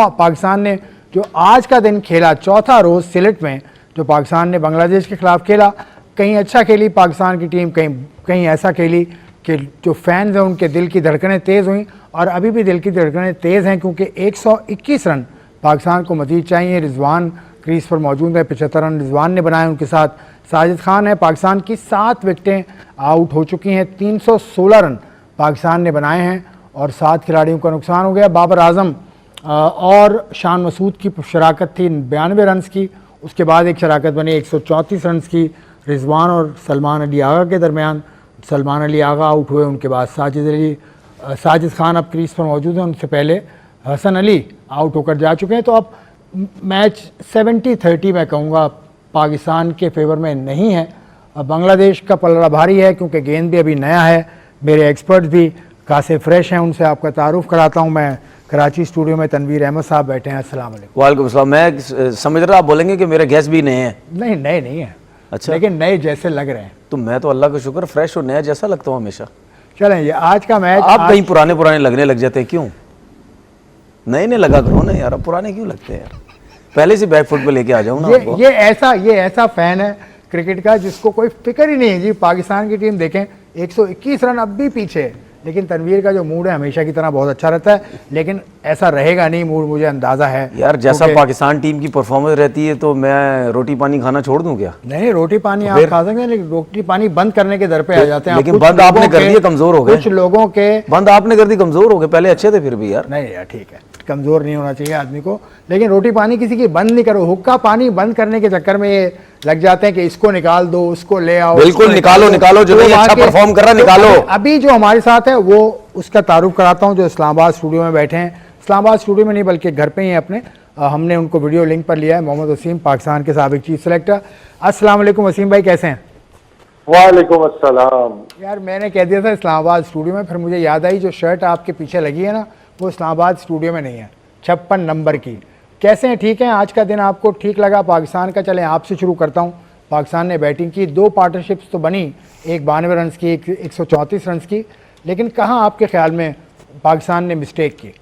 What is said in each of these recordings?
हूँ पाकिस्तान ने जो आज का दिन खेला, चौथा रोज़ सिलेट में जो पाकिस्तान ने बांग्लादेश के खिलाफ खेला, कहीं अच्छा खेली पाकिस्तान की टीम, कहीं ऐसा खेली कि जो फैंस हैं उनके दिल की धड़कनें तेज़ हुई, और अभी भी दिल की धड़कनें तेज़ हैं क्योंकि 121 रन पाकिस्तान को मज़ीद चाहिए। रिजवान क्रीज पर मौजूद है, 75 रन रिजवान ने बनाए, उनके साथ साजिद खान है। पाकिस्तान की 7 विकेटें आउट हो चुकी हैं, 316 रन पाकिस्तान ने बनाए हैं और 7 खिलाड़ियों का नुकसान हो गया। बाबर आजम और शान मसूद की शराकत थी 92 रन की, उसके बाद एक शराकत बनी 134 रन की रिजवान और सलमान अली आगा के दरमियान। सलमान अली आगा आउट हुए, उनके बाद साजिद खान अब क्रीज पर मौजूद हैं, उनसे पहले हसन अली आउट होकर जा चुके हैं। तो अब मैच 70-30 मैं कहूँगा पाकिस्तान के फेवर में नहीं है। अब बांग्लादेश का पलड़ा भारी है क्योंकि गेंद भी अभी नया है। मेरे एक्सपर्ट भी खासे फ्रेश हैं, उनसे आपका तारुफ कराता हूँ। मैं कराची स्टूडियो में तनवीर अहमद साहब बैठे हैं। अस्सलाम वालेकुम। वालेकुम अस्सलाम। मैं समझ रहा आप बोलेंगे कि मेरे गेस्ट भी नए हैं। नहीं, नए नहीं है। अच्छा, लेकिन नए जैसे लग रहे हैं। तो मैं तो अल्लाह का शुक्र फ्रेश और नया जैसा लगता हूँ हमेशा। चलें, ये आज का मैच आप कहीं पुराने लगने लग जाते हैं, क्यों? नए ने लगा करो ना यार, अब पुराने क्यों लगते हैं यार? पहले से बैक फुट पे लेके आ जाऊँ ना आपको। ये ऐसा फैन है क्रिकेट का जिसको कोई फिक्र ही नहीं है जी। पाकिस्तान की टीम देखें 121 रन अब भी पीछे है, लेकिन तनवीर का जो मूड है हमेशा की तरह बहुत अच्छा रहता है, लेकिन ऐसा रहेगा नहीं मूड, मुझे अंदाजा है यार। जैसा पाकिस्तान टीम की परफॉर्मेंस रहती है तो मैं रोटी पानी खाना छोड़ दूं क्या? नहीं, रोटी पानी आप खा सकते हैं, लेकिन रोटी पानी बंद करने के दर पे आ जाते हैं। लेकिन बंद आपने कर दिए, कमजोर हो गए। कुछ लोगों के बंद आपने कर दी, कमजोर हो गए। पहले अच्छे थे फिर भी यार। नहीं यार, ठीक है, कमजोर नहीं होना चाहिए आदमी को, लेकिन रोटी पानी किसी की बंद नहीं करो। हुक्का पानी बंद करने के चक्कर में ये लग जाते हैं कि इसको निकाल दो, उसको ले आओ। बिल्कुल निकालो, जो नहीं अच्छा परफॉर्म कर रहा निकालो। अभी जो हमारे साथ है वो उसका तारुफ कराता हूं, जो इस्लामाबाद स्टूडियो में बैठे हैं। इस्लामाबाद स्टूडियो में नहीं बल्कि घर पे ही हैं अपने। हमने उनको वीडियो लिंक पर लिया है। मोहम्मद वसीम, पाकिस्तान के साबिक चीफ सेलेक्टर। अस्सलाम वालेकुम वसीम भाई, कैसे हैं? वालेकुम अस्सलाम। यार मैंने कह दिया था इस्लामाबाद स्टूडियो में, फिर मुझे याद आई जो शर्ट आपके पीछे लगी है ना, वो इस्लामाबाद स्टूडियो में नहीं है, 56 नंबर की। कैसे हैं? ठीक है? आज का दिन आपको ठीक लगा पाकिस्तान का? चलें आपसे शुरू करता हूँ। पाकिस्तान ने बैटिंग की, 2 पार्टनरशिप्स तो बनी, एक 92 रन की, एक 134 रन की, लेकिन कहाँ आपके ख्याल में पाकिस्तान ने मिस्टेक की?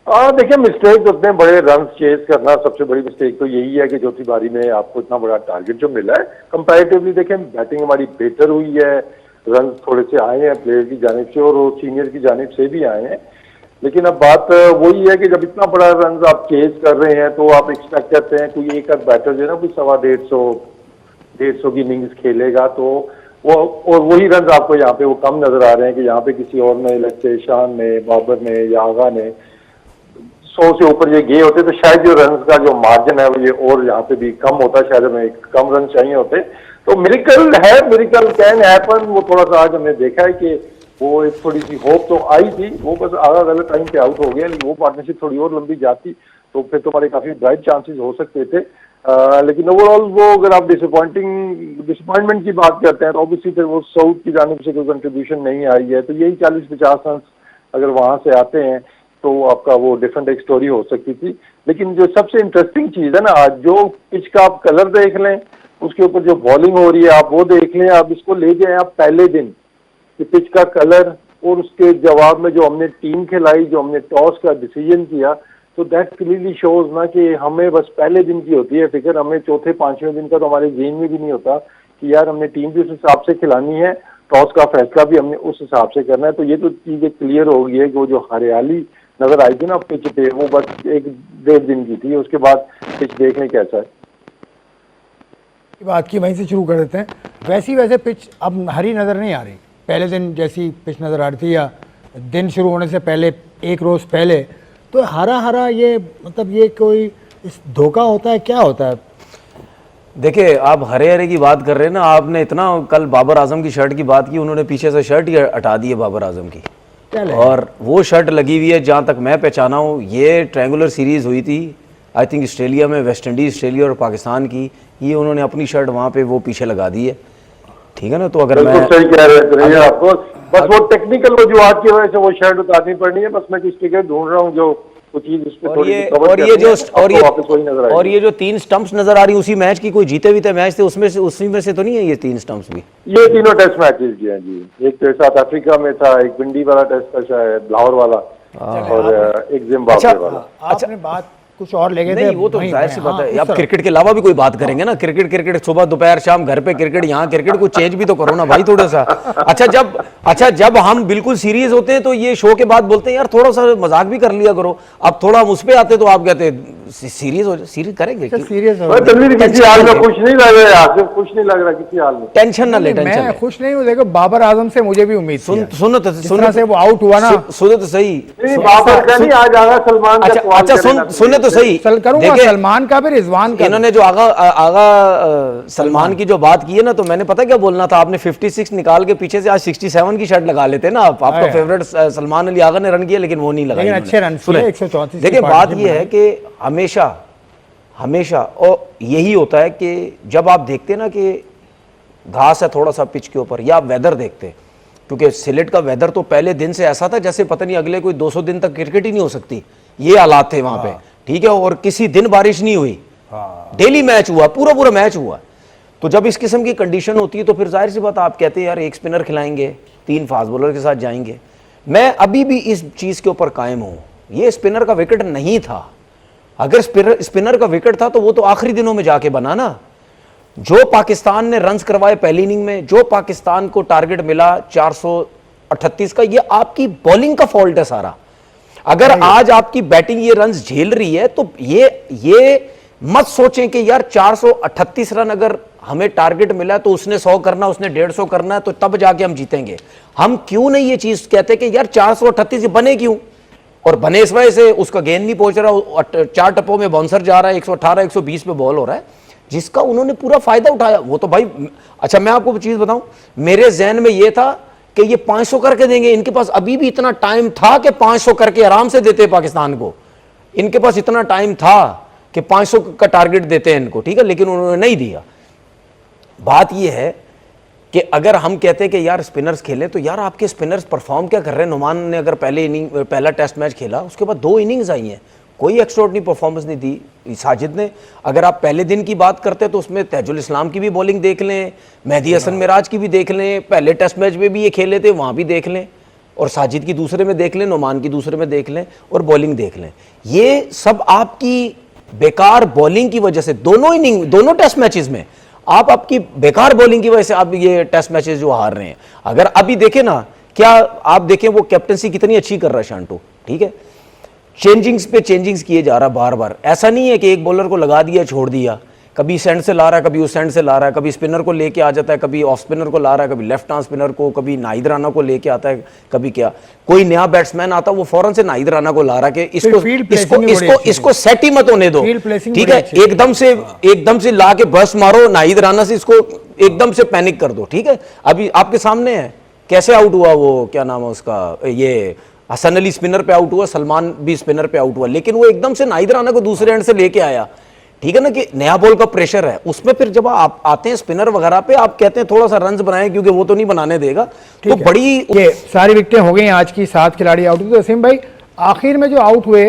देखिए, मिस्टेक उतने बड़े रन चेज करना, सबसे बड़ी मिस्टेक तो यही है कि चौथी बारी में आपको इतना बड़ा टारगेट जो मिला है। कंपैरेटिवली देखें, बैटिंग हमारी बेहतर हुई है, रन थोड़े से आए हैं प्लेयर की जानिब से और सीनियर की जानिब से भी आए हैं। लेकिन अब बात वही है कि जब इतना बड़ा रन आप चेज कर रहे हैं तो आप एक्सपेक्ट करते हैं कोई एक बैटर जो है ना, कोई 125 की इनिंग्स खेलेगा, तो वो और वही रन आपको यहाँ पे वो कम नजर आ रहे हैं कि यहाँ पे किसी और ने, लगते शान ने, बाबर ने या आगा ने 100 से ऊपर ये गए होते तो शायद जो रन का जो मार्जिन है वो ये और यहाँ पे भी कम होता, शायद हमें कम रन चाहिए होते। तो मिरेकल है, मिरेकल कैन हैपन। वो थोड़ा सा आज हमने देखा है कि वो एक थोड़ी सी होप तो आई थी, वो बस आगा गलत टाइम पे आउट हो गया। लेकिन वो पार्टनरशिप थोड़ी और लंबी जाती तो फिर तो हमारे काफी ब्राइट चांसेस हो सकते थे। लेकिन ओवरऑल वो अगर आप डिसअपॉइंटमेंट की बात करते हैं तो ऑब्वियसली फिर वो साउथ की जानिब से कोई कंट्रीब्यूशन नहीं आई है, तो यही 40-50 रन अगर वहां से आते हैं तो आपका वो डिफरेंट एक स्टोरी हो सकती थी। लेकिन जो सबसे इंटरेस्टिंग चीज है ना, आज जो पिच का आप कलर देख लें, उसके ऊपर जो बॉलिंग हो रही है आप वो देख लें, आप इसको ले जाए आप पहले दिन कि पिच का कलर और उसके जवाब में जो हमने टीम खिलाई, जो हमने टॉस का डिसीजन किया, तो दैट क्लियरली शोज ना कि हमें बस पहले दिन की होती है फिक्र, हमें चौथे पांचवें दिन का तो हमारे जेन में भी नहीं होता कि यार हमने टीम भी उस हिसाब से खिलानी है, टॉस का फैसला भी हमने उस हिसाब से करना है। तो ये तो चीजें क्लियर हो गई है कि वो जो हरियाली नजर आई थी ना पिच पे, वो बस 1-1.5 दिन की थी, उसके बाद पिच देखने कैसा है। बात की वहीं से शुरू कर देते हैं। वैसे पिच अब हरी नज़र नहीं आ रही, पहले दिन जैसी पिच नज़र आ रही थी, या दिन शुरू होने से पहले एक रोज़ पहले। तो हरा ये मतलब ये कोई इस धोखा होता है, क्या होता है? देखिए, आप हरे की बात कर रहे हैं ना, आपने इतना कल बाबर आजम की शर्ट की बात की, उन्होंने पीछे से शर्ट ही हटा दी है बाबर आजम की, और वो शर्ट लगी हुई है जहाँ तक मैं पहचाना हूँ। ये ट्रायंगुलर सीरीज़ हुई थी आई थिंक ऑस्ट्रेलिया में, वेस्ट इंडीज़, ऑस्ट्रेलिया और पाकिस्तान की। ये उन्होंने अपनी शर्ट वहाँ पे वो पीछे लगा दी है, ठीक है ना? तो अगर मैं सही कह रहे हैं आपको, बस वो टेक्निकल वजूहात की वजह से वो शर्ट उतारनी पड़नी है। बस मैं कुछ टिकट ढूंढ रहा हूँ जो कुछ चीज उस पे और ये जो 3 स्टंप्स नजर आ रही है उसी मैच की, कोई जीते हुए मैच थे उसमें से, उसी में से तो नहीं है ये 3 स्टंप्स भी? ये तीनों टेस्ट मैचेस जी हैं जी। एक तो साउथ अफ्रीका में था, एक पिंडी वाला टेस्ट था, शायद लाहौर वाला, और एक जिम्बाब्वे वाला। आपने बात कुछ और ले गए थे। नहीं वो तो जाहिर सी बात है, हाँ, आप क्रिकेट के अलावा भी कोई बात करेंगे ना, क्रिकेट सुबह दोपहर शाम घर पे क्रिकेट, यहाँ क्रिकेट, को चेंज भी तो करो ना भाई थोड़ा सा। अच्छा जब हम बिल्कुल सीरियस होते हैं तो ये शो के बाद बोलते हैं यार थोड़ा सा मजाक भी कर लिया करो, अब थोड़ा हम उस पे आते तो आप कहते सीरियस हो, सीरियस करेंगे, सीरियस हो किसी हाल में खुश नहीं लग रहा है, खुश नहीं लग रहा किसी हाल में, टेंशन ना ले, टेंशन मैं खुश नहीं हूँ। देखो बाबर आजम से मुझे भी उम्मीद थी। सुनो से वो आउट हुआ ना, सुनो तो सही, बाबर का नहीं आज आगा सलमान का सवाल अच्छा करेगा। सुनने तो सही, करूंगा सलमान का भी, रिजवान का। इन्होंने जो आगा सलमान की जो बात की है ना, तो मैंने पता क्या बोलना था, आपने 56 निकाल के पीछे से आज 67 की शर्ट लगा लेते ना आप, आपका फेवरेट सलमान अली आगा ने रन किया लेकिन वो नहीं लगाया, लेकिन अच्छे रन किए 134। देखिए बात ये है कि हमेशा और यही होता है कि जब आप देखते ना कि घास है थोड़ा सा पिच के ऊपर, या आप वेदर देखते, क्योंकि सिलेट का वेदर तो पहले दिन से ऐसा था जैसे पता नहीं अगले कोई 200 दिन तक क्रिकेट ही नहीं हो सकती, ये हालात थे वहां पे, ठीक है, और किसी दिन बारिश नहीं हुई, डेली मैच हुआ, पूरा मैच हुआ। तो जब इस किस्म की कंडीशन होती है तो फिर जाहिर सी बात आप कहते हैं यार एक स्पिनर खिलाएंगे, 3 फास्ट बॉलर के साथ जाएंगे। मैं अभी भी इस चीज के ऊपर कायम हूं, ये स्पिनर का विकेट नहीं था, अगर स्पिनर का विकेट था तो वो तो आखिरी दिनों में जाके बना ना। जो पाकिस्तान ने रन्स करवाए पहली इनिंग में, जो पाकिस्तान को टारगेट मिला 438 का, ये आपकी बॉलिंग का फॉल्ट है सारा। अगर आज आपकी बैटिंग ये रन्स झेल रही है तो ये मत सोचें कि यार 438 रन अगर हमें टारगेट मिला तो उसने 100 करना, उसने 150 करना है तो तब जाके हम जीतेंगे। हम क्यों नहीं ये चीज कहते कि यार 438 बने क्यों, और बने इस वजह से उसका गेंद नहीं पहुंच रहा, 4 टप्पों में बाउंसर जा रहा है, 118 120 पे बॉल हो रहा है, जिसका उन्होंने पूरा फायदा उठाया। वो तो भाई अच्छा मैं आपको चीज बताऊं, मेरे जहन में ये था कि ये 500 करके देंगे, इनके पास अभी भी इतना टाइम था कि 500 करके आराम से देते पाकिस्तान को, इनके पास इतना टाइम था कि 500 का टारगेट देते हैं इनको, ठीक है, लेकिन उन्होंने नहीं दिया। बात यह है कि अगर हम कहते हैं कि यार स्पिनर्स खेलें, तो यार आपके स्पिनर्स परफॉर्म क्या कर रहे हैं। नुमान ने अगर पहला टेस्ट मैच खेला, उसके बाद 2 इनिंग्स आई हैं, कोई एक्स्ट्राऑर्डिनरी परफॉर्मेंस नहीं दी साजिद ने। अगर आप पहले दिन की बात करते हैं तो उसमें तैजुल इस्लाम की भी बॉलिंग देख लें, मेहदी हसन मिराज की भी देख लें, पहले टेस्ट मैच में भी ये खेले थे वहाँ भी देख लें, और साजिद की दूसरे में देख लें, नुमान की दूसरे में देख लें, और बॉलिंग देख लें। ये सब आपकी बेकार बॉलिंग की वजह से, दोनों टेस्ट मैचेस में आप आपकी बेकार बॉलिंग की वजह से आप ये टेस्ट मैचेस जो हार रहे हैं। अगर अभी देखें ना, क्या आप देखें वो कैप्टनसी कितनी अच्छी कर रहा है शांटू, ठीक है, चेंजिंग्स पे चेंजिंग्स किए जा रहा है बार बार। ऐसा नहीं है कि एक बॉलर को लगा दिया छोड़ दिया, कभी सेंड से ला रहा है, कभी उस सेंड से ला रहा है, कभी स्पिनर को लेके आ जाता है, कभी ऑफ स्पिनर को ला रहा है, कभी लेफ्ट आर्म स्पिनर को, कभी नाहिद राना को लेके आता है, कभी क्या, कोई नया बैट्समैन आता वो फौरन से नाहिद राना को ला रहा है कि इसको सेट ही मत होने दो, ठीक है, एकदम से ला के बस मारो नाहिद राना से, इसको एकदम से पैनिक कर दो, ठीक है। अभी आपके सामने है कैसे आउट हुआ वो, क्या नाम है उसका, ये हसन अली स्पिनर पे आउट हुआ, सलमान भी स्पिनर पे आउट हुआ, लेकिन वो एकदम से नाहिद राना को दूसरे एंड से लेके आया, ठीक है ना, कि नया बॉल का प्रेशर है उसमें। फिर जब आप आते हैं स्पिनर वगैरह पे, आप कहते हैं थोड़ा सा रन्स बनाएं क्योंकि वो तो नहीं बनाने देगा, तो बड़ी ये सारी विकेटें हो गई आज की, 7 खिलाड़ी आउट हुए। तो वसीम भाई आखिर में जो आउट हुए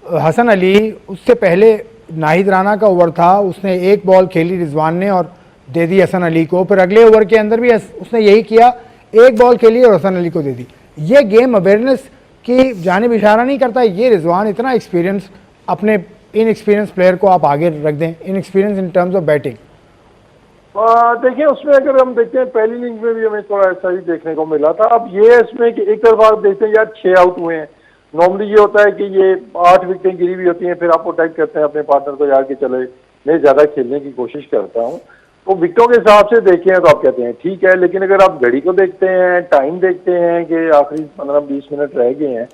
हसन अली, उससे पहले नाहिद राना का ओवर था, उसने एक बॉल खेली रिजवान ने और दे दी हसन अली को, फिर अगले ओवर के अंदर भी उसने यही किया, एक बॉल खेली और हसन अली को दे दी। ये गेम अवेयरनेस की जानिब इशारा नहीं करता? ये रिजवान इतना एक्सपीरियंस, अपने इन एक्सपीरियंस प्लेयर को आप आगे रख दें, in experience in terms of batting. देखिए उसमें अगर हम देखते हैं पहली इनिंग में भी हमें थोड़ा ऐसा ही देखने को मिला था। अब ये इसमें कि एक तरफ आप देखते हैं यार 6 आउट हुए हैं, नॉर्मली ये होता है कि ये 8 विकेटें गिरी हुई होती हैं, फिर आप प्रोटेक्ट करते हैं अपने पार्टनर को यार कि चले मैं ज़्यादा खेलने की कोशिश करता हूँ, तो विकेटों के हिसाब से देखें तो आप कहते हैं ठीक है, लेकिन अगर आप घड़ी को देखते हैं, टाइम देखते हैं कि आखिरी 15-20 मिनट रह गए हैं,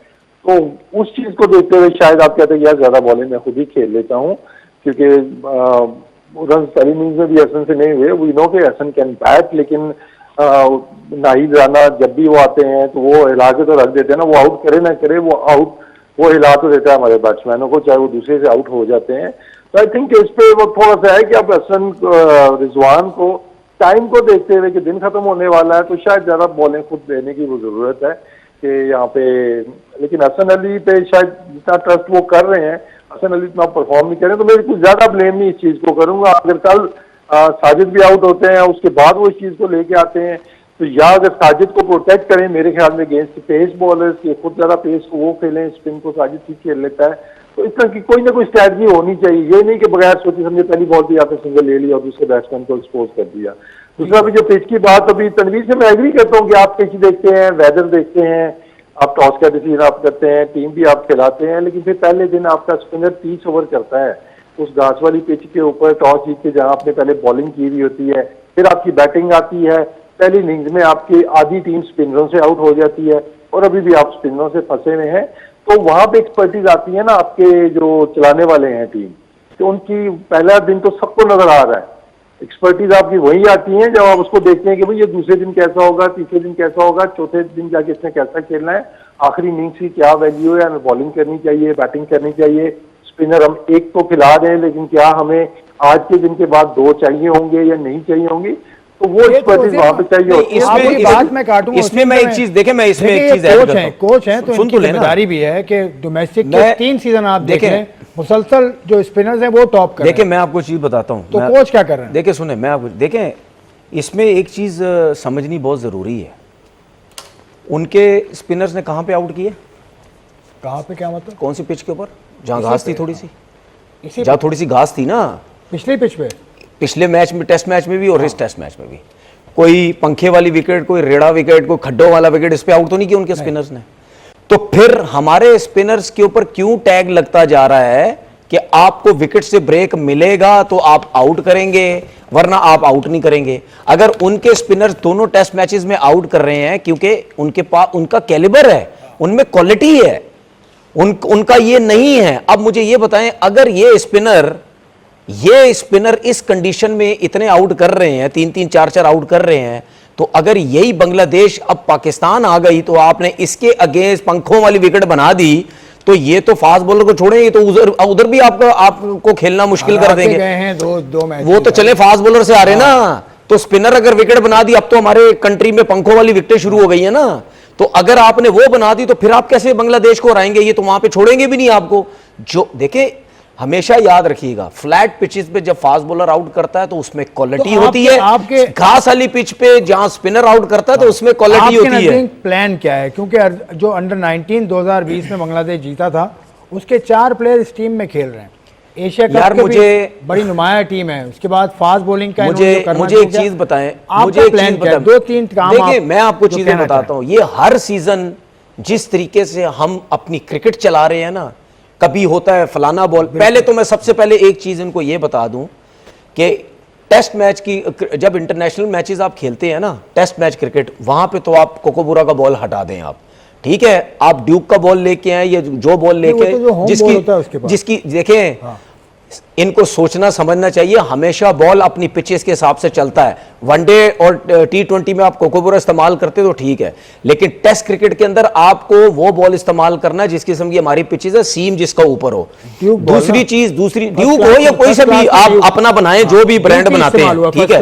तो उस चीज़ को देखते हुए शायद आप कहते हैं यार ज़्यादा बॉलिंग मैं खुद ही खेल लेता हूँ, क्योंकि रन पहली इनिंग्स में भी हसन से नहीं हुए, वी नो कि हसन कैन बैट, लेकिन नाहिद राना जब भी वो आते हैं तो वो हिला के तो रख देते हैं ना, वो आउट करे ना करे वो हिला तो देता है हमारे बैट्समैनों को, चाहे वो दूसरे से आउट हो जाते हैं। तो आई थिंक इस पे वो थोड़ा सा है कि अब हसन रिजवान को टाइम को देखते हुए कि दिन खत्म होने वाला है, तो शायद ज़्यादा बॉलिंग खुद देने की वो ज़रूरत है कि यहाँ पे, लेकिन हसन अली पे शायद जितना ट्रस्ट वो कर रहे हैं, हसन अली इतना परफॉर्म नहीं कर रहे, तो मैं कुछ ज़्यादा ब्लेम नहीं इस चीज़ को करूँगा। अगर कल साजिद भी आउट होते हैं उसके बाद वो इस चीज़ को लेके आते हैं, तो या अगर साजिद को प्रोटेक्ट करें मेरे ख्याल में अगेंस्ट पेस बॉलर्स के, खुद ज़्यादा पेस को वो खेलें, स्पिन को साजिद ठीक खेल लेता है, तो इस तरह की कोई ना कोई स्ट्रैटेजी होनी चाहिए। ये नहीं कि बगैर सोचे समझे पहली बॉल पे आपने सिंगल ले लिया और दूसरे बैट्समैन को एक्सपोज कर दिया। दूसरा भी जो पिच की बात, अभी तनवीर से मैं एग्री करता हूँ कि आप पिच देखते हैं, वेदर देखते हैं, आप टॉस का डिसीजन आप करते हैं, टीम भी आप खिलाते हैं, लेकिन फिर पहले दिन आपका स्पिनर 30 ओवर करता है उस घास वाली पिच के ऊपर, टॉस जीत के जहाँ आपने पहले बॉलिंग की हुई होती है, फिर आपकी बैटिंग आती है, पहली इनिंग्स में आपकी आधी टीम स्पिनरों से आउट हो जाती है और अभी भी आप स्पिनरों से फंसे हुए हैं, तो वहां पे एक्सपर्टीज आती है ना आपके जो चलाने वाले हैं टीम, तो उनकी पहला दिन तो सबको नजर आ रहा है, एक्सपर्टीज आपकी वही आती है जब आप उसको देखते हैं कि भाई ये दूसरे दिन कैसा होगा, तीसरे दिन कैसा होगा, चौथे दिन जाके इसने कैसा खेलना है, आखिरी इनिंग्स की क्या वैल्यू है, हमें बॉलिंग करनी चाहिए, बैटिंग करनी चाहिए, स्पिनर हम एक तो खिला रहे हैं लेकिन क्या हमें आज के दिन के बाद 2 चाहिए होंगे या नहीं चाहिए होंगी, तो वो एक्सपर्टीज वहां पे चाहिए होती है। आपकी बात मैं काटूंगा, इसमें मैं एक चीज देखे, मैं इसमें एक चीज कोच है तो इनकी जिम्मेदारी भी है कि डोमेस्टिक के 3 सीजन आप देखें मुसलसल जो स्पिनर्स हैं वो टॉप कर रहे हैं। देखिए मैं आपको चीज बताता हूँ, तो कोच क्या कर रहे हैं? देखिए सुने, मैं आपको देखें, इसमें एक चीज समझनी बहुत जरूरी है। उनके स्पिनर्स ने कहाँ पे आउट किए? कहाँ पे, क्या मतलब? कौन सी पिच के ऊपर? जहाँ घास थी थोड़ी सी, इसी जहाँ थोड़ी सी घास थी ना, पिछली पिच पे, पिछले मैच में, टेस्ट मैच में भी और इस टेस्ट मैच में भी। कोई पंखे वाली विकेट, कोई रेड़ा विकेट, कोई खड्डों वाला विकेट, इस पे आउट तो नहीं किया उनके स्पिनर्स ने। तो फिर हमारे स्पिनर्स के ऊपर क्यों टैग लगता जा रहा है कि आपको विकेट से ब्रेक मिलेगा तो आप आउट करेंगे, वरना आप आउट नहीं करेंगे। अगर उनके स्पिनर्स दोनों टेस्ट मैचेस में आउट कर रहे हैं क्योंकि उनके पास उनका कैलिबर है, उनमें क्वालिटी है, उनका ये नहीं है। अब मुझे ये बताएं, अगर ये स्पिनर इस कंडीशन में इतने आउट कर रहे हैं, 3-3 4-4 आउट कर रहे हैं, तो अगर यही बांग्लादेश अब पाकिस्तान आ गई तो आपने इसके अगेंस्ट पंखों वाली विकेट बना दी, तो ये तो फास्ट बॉलर को छोड़ेंगे तो उधर भी आपको खेलना मुश्किल कर देंगे। गए हैं दो मैच, वो तो चले फास्ट बॉलर से आ रहे ना, तो स्पिनर अगर विकेट बना दी, अब तो हमारे कंट्री में पंखों वाली विकेटें शुरू हो गई है ना, तो अगर आपने वो बना दी तो फिर आप कैसे बांग्लादेश को हराएंगे? ये तो वहां पे छोड़ेंगे भी नहीं आपको। जो देखे, हमेशा याद रखिएगा, फ्लैट पिचेस पे जब फास्ट बॉलर आउट करता है तो उसमें क्वालिटी होती है। आपके घास वाली पिच पे जहां स्पिनर आउट करता है तो उसमें क्वालिटी होती है। प्लान क्या है? क्योंकि जो अंडर 19 2020 में बांग्लादेश जीता था, उसके 4 प्लेयर इस टीम में खेल रहे हैं। एशिया कप के मुझे बड़ी नुमाया टीम है, उसके बाद फास्ट बॉलिंग का मुझे एक चीज बताएं, मुझे एक चीज बताएं, 2-3 काम। देखिए मैं आपको चीजें बताता हूं, ये हर सीजन जिस तरीके से हम अपनी क्रिकेट चला रहे हैं ना, कभी होता है फलाना बॉल। पहले तो मैं सबसे पहले एक चीज इनको ये बता दूं कि टेस्ट मैच की, जब इंटरनेशनल मैचेस आप खेलते हैं ना, टेस्ट मैच क्रिकेट, वहां पे तो आप कोकोबुरा का बॉल हटा दें आप, ठीक है, आप ड्यूक का बॉल लेके आए या जो बॉल लेके, जिसकी देखें, इनको सोचना समझना चाहिए। हमेशा बॉल अपनी पिचेस के हिसाब से चलता है। वनडे और T20 में आप कोकोबुरा इस्तेमाल करते तो ठीक है, लेकिन टेस्ट क्रिकेट के अंदर आपको वो बॉल इस्तेमाल करना है जिस किस्म की हमारी पिचेस है, सीम जिसका ऊपर हो। दूसरी चीज, दूसरी ड्यूक हो या कोई सा भी आप अपना बनाए, जो भी ब्रांड बनाते हैं, ठीक है,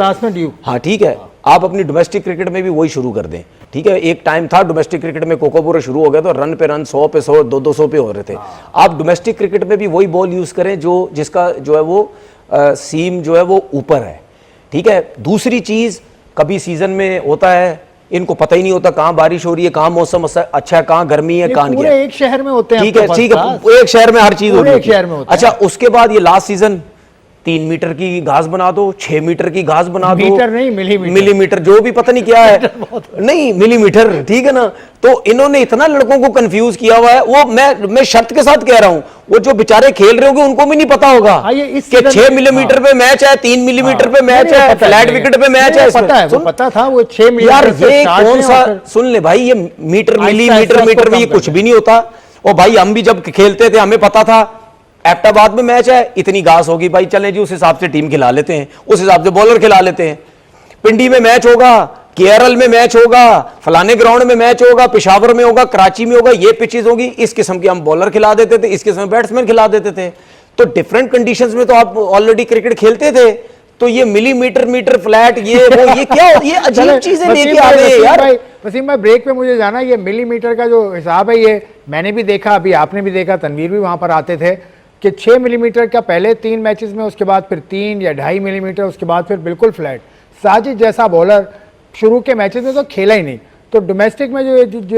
हाँ ठीक है, आप अपनी डोमेस्टिक क्रिकेट में भी वही शुरू कर दें, ठीक है। एक टाइम था डोमेस्टिक क्रिकेट में कोकोबुरा शुरू हो गया तो रन पे रन 100 पे 100 200 पे हो रहे थे। आप डोमेस्टिक क्रिकेट में भी वही बॉल यूज करें जिसका जो है वो सीम जो है वो ऊपर है, ठीक है। दूसरी चीज, कभी सीजन में होता है, इनको पता ही नहीं होता कहाँ बारिश हो रही है, कहाँ मौसम अच्छा है, कहाँ गर्मी है, कहाँ क्या। एक शहर में होते हैं, ठीक है, ठीक है, एक शहर में हर चीज होती है। अच्छा, उसके बाद ये लास्ट सीजन 3 मीटर की घास बना दो, 6 मीटर की घास बना दो, मीटर नहीं मिलीमीटर, जो भी पता नहीं क्या है नहीं मिलीमीटर, ठीक है ना। तो इन्होंने इतना लड़कों को कंफ्यूज किया हुआ है। वो मैं शर्त के साथ कह रहा हूं, वो जो बेचारे खेल रहे होंगे उनको भी नहीं पता होगा कि 6 मिलीमीटर पे मैच है, 3 मिलीमीटर पे मैच है, फ्लैट विकेट पे मैच है। पता था वो 6 मिलीमीटर। यार ये कौन सा, सुन ले भाई, ये मीटर मिलीमीटर में ये कुछ भी नहीं होता। और भाई हम भी जब खेलते थे हमें पता था एबटाबाद में मैच है, इतनी घास होगी, भाई चलें जी उस हिसाब से टीम खिला लेते हैं, उस हिसाब से बॉलर खिला लेते हैं। पिंडी में मैच होगा, केरल में मैच होगा, फलाने ग्राउंड में मैच होगा, पेशावर में होगा, कराची में होगा, ये पिचेस होगी, इस किस्म के हम बॉलर खिला देते थे, इस किस्म के बैट्समैन खिला देते थे। तो डिफरेंट कंडीशंस में तो आप ऑलरेडी क्रिकेट खेलते थे, तो ये मिलीमीटर मीटर फ्लैट ये क्या, ये अजीब चीजें लेके आ रहे हैं यार। वसीम भाई, ब्रेक पे मुझे जाना, ये मिलीमीटर का जो हिसाब है, ये मैंने भी देखा, अभी आपने भी देखा, तनवीर भी वहां पर आते थे, कि 6 मिलीमीटर का पहले 3 मैचेस में, उसके बाद फिर 3 या 2.5 मिलीमीटर, उसके बाद फिर बिल्कुल फ्लैट। साजिद जैसा बॉलर शुरू के मैचेस में तो खेला ही नहीं, तो डोमेस्टिक में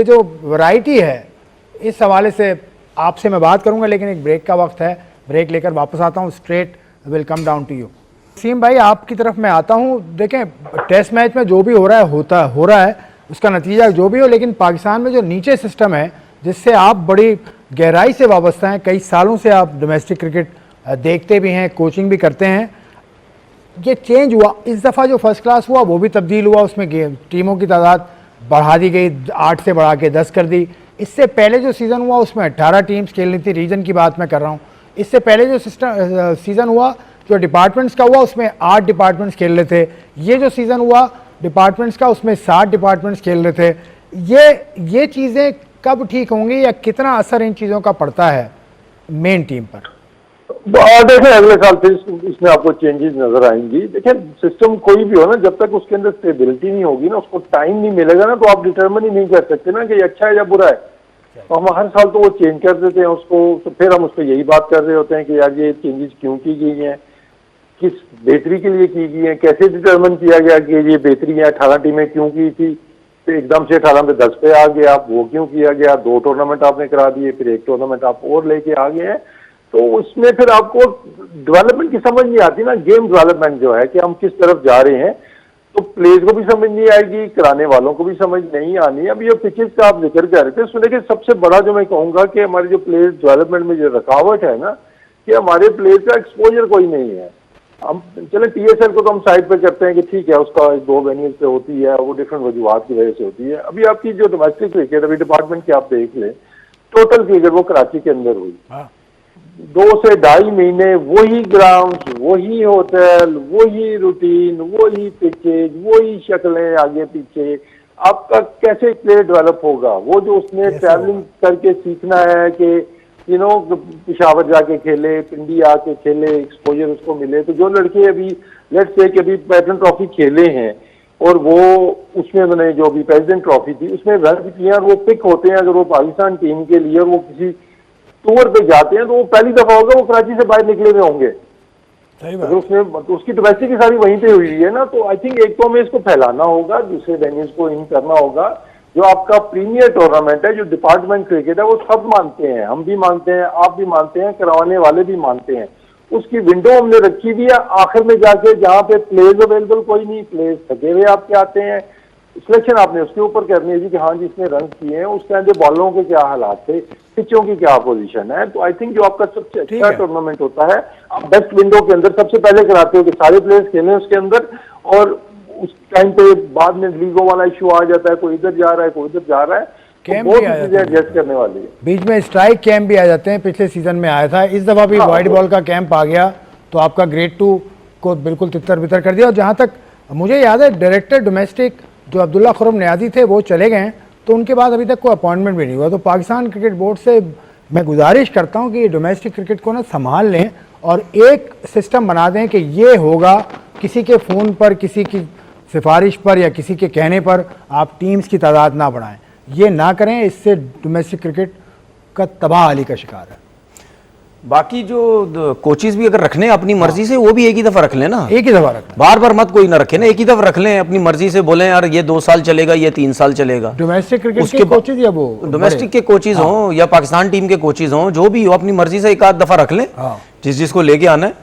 जो वैरायटी है, इस हवाले से आपसे मैं बात करूंगा, लेकिन एक ब्रेक का वक्त है, ब्रेक लेकर वापस आता हूं। Straight will come down to you. सीम भाई, आपकी तरफ मैं आता हूं। देखें, टेस्ट मैच में जो भी हो रहा है उसका नतीजा जो भी हो, लेकिन पाकिस्तान में जो नीचे सिस्टम है जिससे आप बड़ी गहराई से वाबस्ता हैं, कई सालों से आप डोमेस्टिक क्रिकेट देखते भी हैं, कोचिंग भी करते हैं, ये चेंज हुआ। इस दफ़ा जो फर्स्ट क्लास हुआ वो भी तब्दील हुआ, उसमें टीमों की तादाद बढ़ा दी गई, 8 से बढ़ा के 10 कर दी। इससे पहले जो सीज़न हुआ उसमें 18 टीम्स खेलनी थी, रीजन की बात मैं कर रहा हूँ। इससे पहले जो सीज़न हुआ जो डिपार्टमेंट्स का हुआ उसमें 8 डिपार्टमेंट्स खेल रहे थे। ये जो सीज़न हुआ डिपार्टमेंट्स का उसमें 60 डिपार्टमेंट्स खेल रहे थे। ये चीज़ें कब ठीक होंगी या कितना असर इन चीज़ों का पड़ता है मेन टीम पर? देखें, अगले साल फिर इसमें आपको चेंजेस नजर आएंगी। देखिए, सिस्टम कोई भी हो ना, जब तक उसके अंदर स्टेबिलिटी नहीं होगी ना, उसको टाइम नहीं मिलेगा ना, तो आप डिटरमिन ही नहीं कर सकते ना कि ये अच्छा है या बुरा है। तो हम हर साल तो वो चेंज कर देते हैं उसको, तो फिर हम उस पर यही बात कर रहे होते हैं कि यार ये चेंजेस क्यों की गई हैं, किस बेहतरी के लिए की गई है, कैसे डिटरमिन किया गया कि ये बेहतरी है, 18 टीमें क्यों की थी, फिर एकदम से 18 में 10 पे आ गया, वो क्यों किया गया, 2 टूर्नामेंट आपने करा दिए, फिर 1 टूर्नामेंट आप और लेके आ गए हैं। तो उसमें फिर आपको डेवलपमेंट की समझ नहीं आती ना, गेम डेवलपमेंट जो है कि हम किस तरफ जा रहे हैं, तो प्लेयर्स को भी समझ नहीं आएगी, कराने वालों को भी समझ नहीं आनी। अब ये पिचेस का आप जिक्र कर रहे थे, सुने कि सबसे बड़ा जो मैं कहूँगा कि हमारे जो प्लेयर्स डेवलपमेंट में जो रुकावट है ना, कि हमारे प्लेयर्स का एक्सपोजर कोई नहीं है। हम चले TSL को तो हम साइड पे करते हैं कि ठीक है, उसका 2 वेन्यूज पे होती है, वो डिफरेंट वजूहत की वजह से होती है। अभी आपकी जो डोमेस्टिक क्रिकेट अभी डिपार्टमेंट की आप देख लें, टोटल क्रिकेट वो कराची के अंदर हुई, 2 से 2.5 महीने वही ग्राउंड, वही होटल, वही रूटीन, वही पिचेज, वही शक्लें आगे पीछे। आपका कैसे प्लेयर डेवलप होगा? वो जो उसने ट्रैवलिंग करके सीखना है कि पिशावर जाके खेले, पिंडी आके खेले, एक्सपोजर उसको मिले। तो जो लड़के अभी लेट्स से कि अभी पैटर्न ट्रॉफी खेले हैं और वो उसमें उन्होंने जो भी प्रेसिडेंट ट्रॉफी थी उसमें रन किए और वो पिक होते हैं, अगर वो पाकिस्तान टीम के लिए और वो किसी टूर पे जाते हैं तो वो पहली दफा होगा वो कराची से बाहर निकले हुए होंगे। अगर उसमें तो उसकी डोमेस्टिक की सारी वहीं पे हुई है ना, तो आई थिंक एक तो हमें इसको फैलाना होगा, दूसरे वेन्यूज को इन करना होगा। जो आपका प्रीमियर टूर्नामेंट है, जो डिपार्टमेंट क्रिकेट है, वो सब मानते हैं, हम भी मानते हैं, आप भी मानते हैं, करवाने वाले भी मानते हैं। उसकी विंडो हमने रखी हुई है, आखिर में जाके जहाँ पे प्लेयर्स अवेलेबल कोई नहीं, प्लेयर्स थके हुए आपके आते हैं, सिलेक्शन आपने उसके ऊपर करनी है जी कि हाँ जिसने रन किए हैं उस टाइम पे बॉलों के क्या हालात थे, पिचों की क्या पोजीशन है। तो आई थिंक जो आपका सबसे अच्छा टूर्नामेंट होता है, आप बेस्ट विंडो के अंदर सबसे पहले कराते हो कि सारे प्लेयर्स खेलें उसके अंदर, और उस टाइम पे बाद में लीगों वाला इशू आ जाता है, कोई इधर जा रहा है कोई इधर जा रहा है, कैंप भी एडजस्ट करने वाली है। बीच में स्ट्राइक कैंप भी आ जाते हैं, पिछले सीजन में आया था, इस दफा भी वाइड बॉल का कैंप आ गया तो आपका ग्रेड 2 को बिल्कुल तितर बितर कर दिया। और जहाँ तक मुझे याद है, डायरेक्टर डोमेस्टिक जो अब्दुल्ला खुरम नियाजी थे वो चले गए, तो उनके बाद अभी तक कोई अपॉइंटमेंट भी नहीं हुआ। तो पाकिस्तान क्रिकेट बोर्ड से मैं गुजारिश करता हूँ कि ये डोमेस्टिक क्रिकेट को ना संभाल लें और एक सिस्टम बना दें कि ये होगा, किसी के फ़ोन पर, किसी की सिफारिश पर या किसी के कहने पर आप टीम्स की तादाद ना बढ़ाएं, ये ना करें, इससे डोमेस्टिक क्रिकेट का तबाहली का शिकार है। बाकी जो कोचेस भी अगर रखने अपनी मर्जी से, वो भी एक ही दफा रख लें ना, एक ही दफा रखें, बार बार मत कोई ना रखे ना, एक ही दफा रख लें, अपनी मर्जी से बोलें यार ये 2 साल चलेगा, ये 3 साल चलेगा। डोमेस्टिक क्रिकेट के कोचेज या वो डोमेस्टिक के कोचेज हों या पाकिस्तान टीम के कोचेज हों, जो भी हो अपनी मर्जी से एक आध दफा रख लें, जिसको लेके आना है,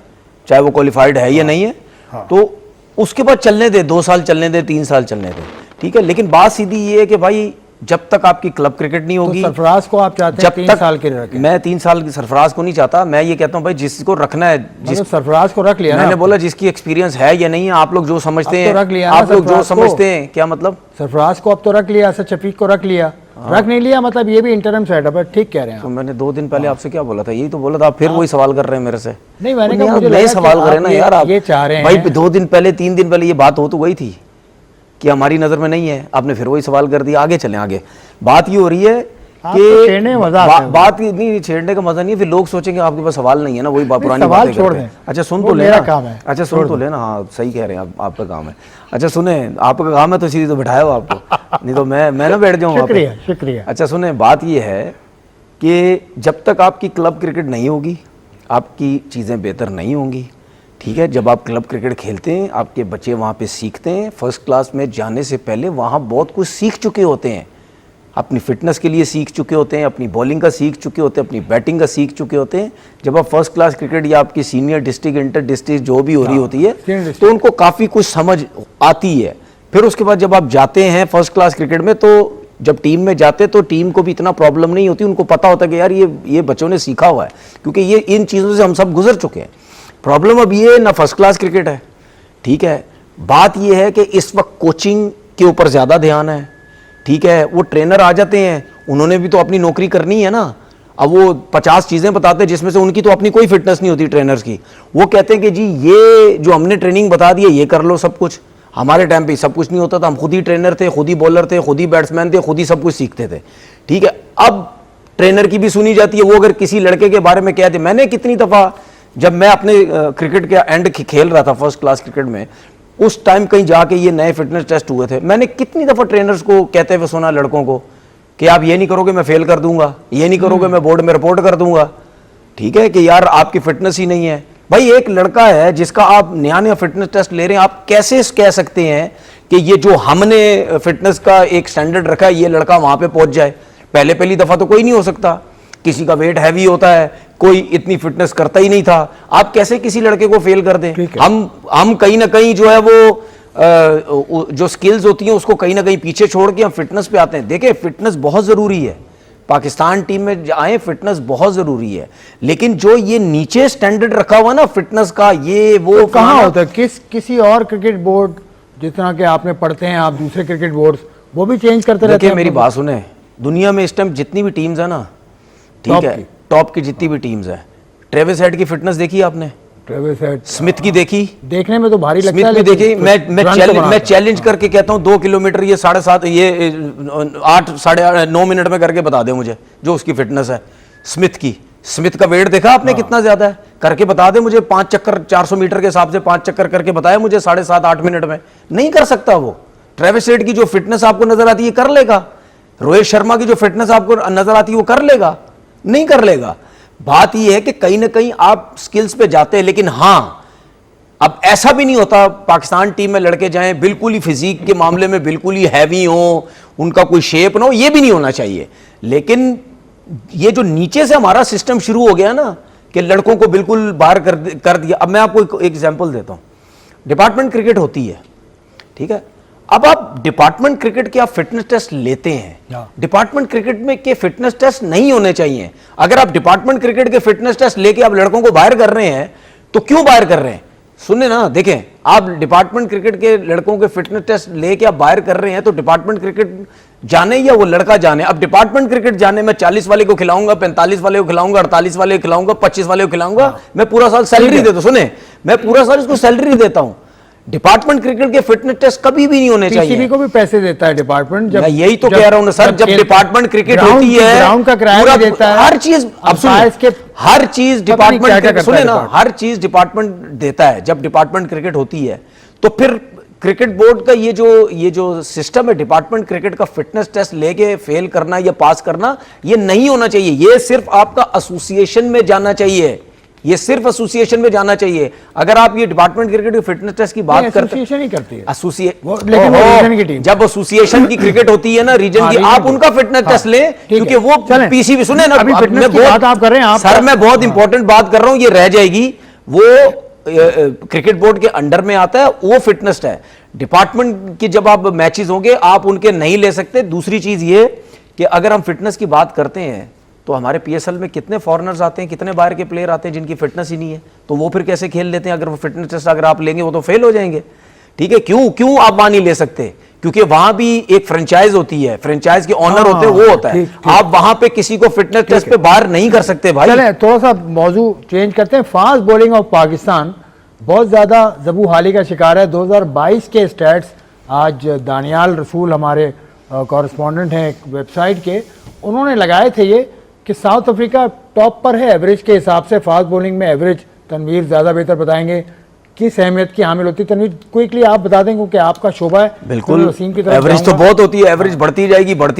चाहे वो क्वालिफाइड है या नहीं है, तो उसके बाद चलने दे, 2 साल चलने दे, 3 साल चलने दे, ठीक है। लेकिन बात सीधी ये है कि भाई जब तक आपकी क्लब क्रिकेट नहीं होगी, तो सरफराज को आप चाहते हैं 3 साल के लिए रखें? मैं 3 साल सरफराज को नहीं चाहता, मैं ये कहता हूँ भाई जिसको रखना है, जिस सरफराज को रख लिया, मैंने बोला जिसकी एक्सपीरियंस है या नहीं है, आप लोग जो समझते हैं, आप लोग जो समझते हैं, क्या मतलब सरफराज को अब तो रख लिया, असद शफीक को रख लिया, रख नहीं लिया मतलब ये भी इंटरम सेटअप है, ठीक कह रहे हैं। तो मैंने 2 दिन पहले आपसे क्या बोला था, यही तो बोला था, आप फिर वही सवाल कर रहे हैं मेरे से। नहीं, मैंने कहा मुझे नए सवाल कर रहे हैं ना यार, आप ये चाह रहे हैं भाई 2 दिन पहले 3 दिन पहले ये बात हो तो गई थी कि हमारी नजर में नहीं है, आपने फिर वही सवाल कर दिया। आगे चलें, आगे बात ये हो रही है कि बात नहीं, छेड़ने का मजा नहीं है, फिर लोग सोचेंगे आपके पास सवाल नहीं है ना, वही पुरानी बातें करते हैं। अच्छा सुन तो लेना, अच्छा सुन तो लेना, हाँ सही कह रहे हैं आप, आपका काम है। अच्छा सुने, आपका काम है तो सीधी तो बैठाया हो आपको, नहीं तो मैं ना बैठ जाऊँ। शुक्रिया। अच्छा सुने, बात ये है कि जब तक आपकी क्लब क्रिकेट नहीं होगी, आपकी चीज़ें बेहतर नहीं होंगी, ठीक है, जब आप क्लब क्रिकेट खेलते हैं, आपके बच्चे वहाँ पे सीखते हैं, फर्स्ट क्लास में जाने से पहले वहाँ बहुत कुछ सीख चुके होते हैं, अपनी फिटनेस के लिए सीख चुके होते हैं, अपनी बॉलिंग का सीख चुके होते हैं, अपनी बैटिंग का सीख चुके होते हैं। जब आप फर्स्ट क्लास क्रिकेट या आपकी सीनियर डिस्ट्रिक्ट, इंटर डिस्ट्रिक्ट जो भी हो रही होती है, तो उनको काफ़ी कुछ समझ आती है। फिर उसके बाद जब आप जाते हैं फर्स्ट क्लास क्रिकेट में, तो जब टीम में जाते तो टीम को भी इतना प्रॉब्लम नहीं होती, उनको पता होता कि यार ये बच्चों ने सीखा हुआ है, क्योंकि ये इन चीज़ों से हम सब गुजर चुके हैं। प्रॉब्लम अब ये ना फर्स्ट क्लास क्रिकेट है, ठीक है, बात ये है कि इस वक्त कोचिंग के ऊपर ज़्यादा ध्यान है, ठीक है। वो ट्रेनर आ जाते हैं, उन्होंने भी तो अपनी नौकरी करनी है ना। अब वो 50 चीज़ें बताते हैं जिसमें से उनकी तो अपनी कोई फिटनेस नहीं होती ट्रेनर्स की। वो कहते हैं कि जी ये जो हमने ट्रेनिंग बता दी है ये कर लो सब कुछ। हमारे टाइम पे सब कुछ नहीं होता था, हम खुद ही ट्रेनर थे, खुद ही बॉलर थे, खुद ही बैट्समैन थे, खुद ही सब कुछ सीखते थे, ठीक है। अब ट्रेनर की भी सुनी जाती है। वो अगर किसी लड़के के बारे में कह दे, मैंने कितनी दफ़ा जब मैं अपने क्रिकेट के एंड खेल रहा था फर्स्ट क्लास क्रिकेट में, उस टाइम कहीं जाके ये नए फिटनेस टेस्ट हुए थे, मैंने कितनी दफ़ा ट्रेनर्स को कहते हुए सुना लड़कों को कि आप ये नहीं करोगे मैं फेल कर दूंगा, ये नहीं करोगे मैं बोर्ड में रिपोर्ट कर दूंगा, ठीक है, कि यार आपकी फिटनेस ही नहीं है। भाई एक लड़का है जिसका आप नया नया फिटनेस टेस्ट ले रहे हैं, आप कैसे कह सकते हैं कि ये जो हमने फिटनेस का एक स्टैंडर्ड रखा है ये लड़का वहां पे पहुंच जाए? पहली दफा तो कोई नहीं हो सकता, किसी का वेट हैवी होता है, कोई इतनी फिटनेस करता ही नहीं था, आप कैसे किसी लड़के को फेल कर दें? हम कहीं ना कहीं जो है वो जो स्किल्स होती हैं उसको कहीं ना कहीं पीछे छोड़ के हम फिटनेस पे आते हैं। देखिए फिटनेस बहुत जरूरी है, पाकिस्तान टीम में आए फिटनेस बहुत जरूरी है, लेकिन जो ये नीचे स्टैंडर्ड रखा हुआ ना फिटनेस का, ये वो तो कहाँ होता है? किसी और क्रिकेट बोर्ड जितना कि आपने पढ़ते हैं आप, दूसरे क्रिकेट बोर्ड वो भी चेंज करते रहते हैं। मेरी बात सुने, दुनिया में इस टाइम जितनी भी टीम्स है ना, ठीक है, टॉप की जितनी भी टीम्स है, ट्रेविस हेड की फिटनेस देखी आपने? ट्रेविस हेड, स्मिथ की देखी? देखने में तो भारी लगता है, स्मिथ की देखी? मैं चैलेंज करके कहता हूँ 2 किलोमीटर ये 7.5 ये 8 साढ़े 9 मिनट में करके बता दे मुझे जो उसकी फिटनेस है स्मिथ की। स्मिथ का वेट देखा आपने कितना ज्यादा है? करके बता दे मुझे 5 चक्कर 400 मीटर के हिसाब से 5 चक्कर करके बताया मुझे 7.5-8 मिनट में। नहीं कर सकता वो। ट्रेविस हेड की जो फिटनेस आपको नजर आती है कर लेगा, रोहित शर्मा की जो फिटनेस आपको नजर आती है वो कर लेगा? नहीं कर लेगा। बात यह है कि कहीं ना कहीं आप स्किल्स पे जाते हैं, लेकिन हां अब ऐसा भी नहीं होता पाकिस्तान टीम में लड़के जाएं बिल्कुल ही फिजिक के मामले में बिल्कुल ही हैवी हो, उनका कोई शेप ना हो, ये भी नहीं होना चाहिए। लेकिन ये जो नीचे से हमारा सिस्टम शुरू हो गया ना कि लड़कों को बिल्कुल बाहर कर दिया। अब मैं आपको एक एग्जांपल देता हूं, डिपार्टमेंट क्रिकेट होती है, ठीक है, अब आप डिपार्टमेंट क्रिकेट के आप फिटनेस टेस्ट लेते हैं, डिपार्टमेंट क्रिकेट में के फिटनेस टेस्ट नहीं होने चाहिए। अगर आप डिपार्टमेंट क्रिकेट के फिटनेस टेस्ट लेके आप लड़कों को बाहर कर रहे हैं तो क्यों बाहर कर रहे हैं? सुनने ना, देखें, आप डिपार्टमेंट क्रिकेट के लड़कों के फिटनेस टेस्ट लेके आप बाहर कर रहे हैं तो डिपार्टमेंट क्रिकेट जाने या वो लड़का जाने। अब डिपार्टमेंट क्रिकेट जाने में 40 वाले को खिलाऊंगा, 45 वाले को खिलाऊंगा, 48 वाले को खिलाऊंगा, 25 वाले को खिलाऊंगा, मैं पूरा साल सैलरी देता हूं। सुने, मैं पूरा साल इसको सैलरी देता हूं। डिपार्टमेंट क्रिकेट के फिटनेस टेस्ट कभी भी नहीं होने चाहिए। पीसीबी को भी पैसे देता है डिपार्टमेंट। जब मैं यही तो कह रहा हूं ना सर, जब डिपार्टमेंट क्रिकेट होती है, ग्राउंड का किराया देता है, हर चीज, अब सुनिए, हर चीज डिपार्टमेंट, सुने ना, हर चीज डिपार्टमेंट देता है। जब डिपार्टमेंट क्रिकेट होती है तो फिर क्रिकेट बोर्ड का ये जो सिस्टम है, डिपार्टमेंट क्रिकेट का फिटनेस टेस्ट लेके फेल करना या पास करना, ये नहीं होना चाहिए। ये सिर्फ आपका एसोसिएशन में जाना चाहिए, ये सिर्फ एसोसिएशन में जाना चाहिए। अगर आप ये डिपार्टमेंट क्रिकेट के फिटनेस टेस्ट की बात करते हैं, एसोसिएशन ही करती है, लेकिन रीजन की टीम, जब एसोसिएशन की क्रिकेट होती है ना, रीजन की, आप उनका फिटनेस टेस्ट लें, क्योंकि वो पीसीबी, सुने ना, आप कर रहे हैं सर, मैं बहुत इंपॉर्टेंट बात कर रहा हूं, ये रह जाएगी, वो क्रिकेट बोर्ड के अंडर में आता है, वो फिटनेस है। डिपार्टमेंट की जब आप मैचेस होंगे आप उनके नहीं ले सकते। दूसरी चीज ये कि अगर हम फिटनेस की बात करते हैं तो हमारे पीएसएल में कितने फॉरेनर्स आते हैं, कितने बाहर के प्लेयर आते हैं जिनकी फिटनेस ही नहीं है, तो वो फिर कैसे खेल लेते हैं? अगर वो फिटनेस टेस्ट अगर आप लेंगे वो तो फेल हो जाएंगे, ठीक है। क्यों आप वहां नहीं ले सकते? क्योंकि वहां भी एक फ्रेंचाइज होती है, फ्रेंचाइज के ऑनर होते हैं, वो होता है। आप वहां पे किसी को फिटनेस टेस्ट पे बाहर नहीं कर सकते भाई। चले थोड़ा सा मौजू चेंज करते हैं। फास्ट बॉलिंग ऑफ पाकिस्तान बहुत ज्यादा जबूहाली का शिकार है। 2022 के स्टैट्स आज दानियाल रसूल हमारे कॉरेस्पॉन्डेंट हैं एक वेबसाइट के, उन्होंने लगाए थे ये कि साउथ अफ्रीका टॉप पर है एवरेज के हिसाब से फास्ट बॉलिंग में। एवरेज तनवीर ज़्यादा बेहतर बताएंगे, किस अहमियत की हामिल होती है? तनवीर, क्विकली आप बता दें क्योंकि आपका शोभा है। बिल्कुल, वसीम की तरफ एवरेज तो जाऊंगा। बहुत होती है, एवरेज बढ़ती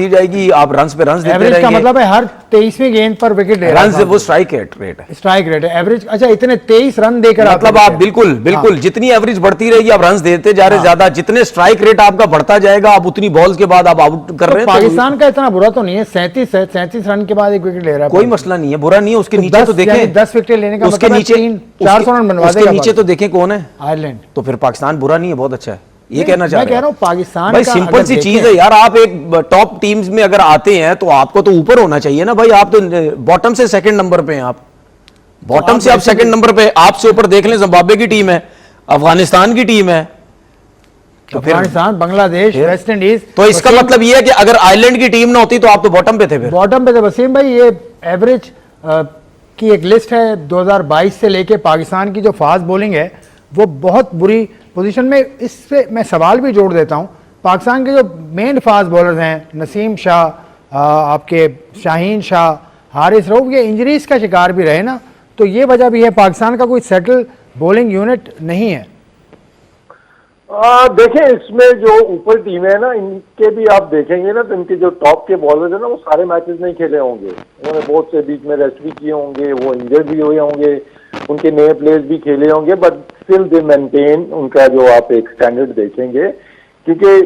जाएगी, आप रन पे रन देते एवरेज का रहेंगे। मतलब है हर 23वीं गेंद पर विकेट ले रहा रन है। वो स्ट्राइक रेट है, स्ट्राइक रेट है एवरेज। अच्छा, इतने 23 रन देकर मतलब आप बिल्कुल जितनी एवरेज बढ़ती रहेगी, आप रन देते जा रहे ज्यादा, जितने स्ट्राइक रेट आपका बढ़ता जाएगा, आप उतनी बॉल्स के बाद आप आउट कर रहे हैं। पाकिस्तान का इतना बुरा तो नहीं है, 37 रन के बाद एक विकेट ले रहा है। कोई मसला नहीं है, बुरा नहीं है। उसके नीचे तो देखें, 10 विकेट लेने का उसके मतलब नीचे 400 रन बनवा देगा। उसके नीचे तो देखें कौन है, आयरलैंड। तो फिर पाकिस्तान बुरा नहीं है, बहुत अच्छा है, ये कहना चाह मैं रहे कह रहा हूं पाकिस्तान भाई का सिंपल अगर सी चीज देखें- है यार। आप एक टॉप टीम्स में अगर आते हैं तो आपको तो ऊपर होना चाहिए ना भाई। आप तो बॉटम से सेकंड नंबर पे हैं, आप बॉटम से आप सेकंड नंबर पे। आपसे ऊपर देख लें जिम्बाब्वे की टीम है, अफगानिस्तान की टीम है, तो फिर अफगानिस्तान, बांग्लादेश, वेस्ट इंडीज। तो इसका मतलब ये है कि अगर आयरलैंड की टीम ना होती तो आप तो बॉटम पे थे। फिर बॉटम पे थे। वसीम भाई, ये एवरेज की एक लिस्ट है 2022 से लेके पाकिस्तान की जो फास्ट बॉलिंग है वो बहुत बुरी पोजीशन में। इससे मैं सवाल भी जोड़ देता हूं, पाकिस्तान के जो मेन फास्ट बॉलर्स हैं, नसीम शाह, आपके शाहीन शाह, हारिस रऊफ, ये इंजरीज का शिकार भी रहे ना, तो ये वजह भी है पाकिस्तान का कोई सेटल बॉलिंग यूनिट नहीं है। देखें, इसमें जो ऊपर टीम है ना, इनके भी आप देखेंगे ना, तो इनके जो टॉप के बॉलर्स हैं ना, वो सारे मैचेस नहीं खेले होंगे। उन्होंने बहुत से बीच में रेस्ट भी किए होंगे, वो इंजर्ड भी हुए होंगे, उनके नए प्लेयर्स भी खेले होंगे, बट स्टिल दे मेंटेन उनका जो आप एक स्टैंडर्ड देखेंगे, क्योंकि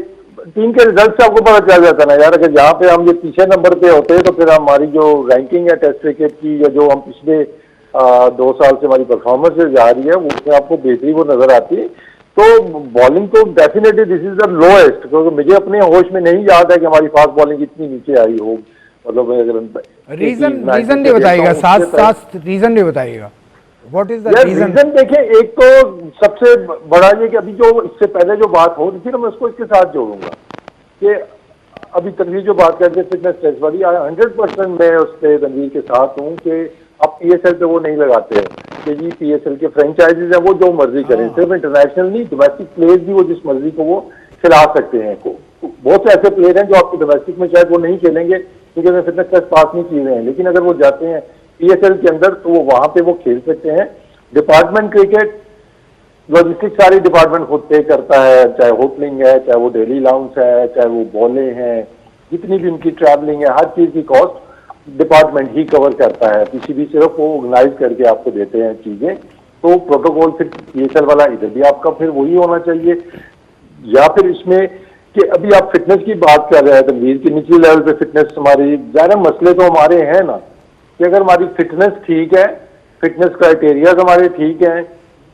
टीम के रिजल्ट से आपको पता चल जाता है ना यार। अगर यहाँ पे हम ये तीसरे नंबर पे होते तो फिर हमारी जो रैंकिंग है टेस्ट क्रिकेट की, या जो हम पिछले 2 साल से हमारी परफॉर्मेंस जा रही है, उसमें आपको बेहतरी वो नजर आती है। तो बॉलिंग तो definitely this is the lowest, क्योंकि मुझे अपने होश में नहीं याद है कि हमारी फास्ट बॉलिंग इतनी नीचे आई हो। मतलब रीजन भी बताइएगा, साथ रीजन भी बताइएगा, व्हाट इज द रीजन? देखिए, एक तो सबसे बड़ा ये कि अभी जो इससे पहले जो बात हो रही थी ना, मैं उसको इसके साथ जोड़ूंगा कि अभी तनवीर जो बात करते फिटनेस टेस्ट वाली, 100% मैं उस पर तनवीर के साथ हूँ कि आप पीएसएल पे वो नहीं लगाते हैं कि जी पीएसएल के फ्रेंचाइजीज है वो जो मर्जी करें, सिर्फ इंटरनेशनल नहीं, डोमेस्टिक प्लेयर्स भी वो जिस मर्जी को वो खिला सकते हैं। बहुत से ऐसे प्लेयर हैं जो आपके डोमेस्टिक में शायद वो नहीं खेलेंगे क्योंकि वे फिटनेस टेस्ट पास नहीं किए हैं, लेकिन अगर वो जाते हैं पीएसएल के अंदर तो वो वहां पे वो खेल सकते हैं। डिपार्टमेंट क्रिकेट लॉजिस्टिक सारी डिपार्टमेंट खुद पे करता है, चाहे होटलिंग है, चाहे वो डेली लाउंस है, चाहे वो बॉलें हैं, जितनी भी उनकी ट्रैवलिंग है, हर चीज की कॉस्ट डिपार्टमेंट ही कवर करता है। पीसीबी सिर्फ वो ऑर्गेनाइज करके आपको देते हैं चीजें। तो प्रोटोकॉल फिर पीएसएल वाला इधर भी आपका फिर वही होना चाहिए। या फिर इसमें कि अभी आप फिटनेस की बात कर रहे हैं तनवीर की, निचली लेवल पे फिटनेस हमारी ज़्यादा मसले तो हमारे हैं ना, कि अगर हमारी फिटनेस ठीक है, फिटनेस क्राइटेरियाज हमारे ठीक हैं,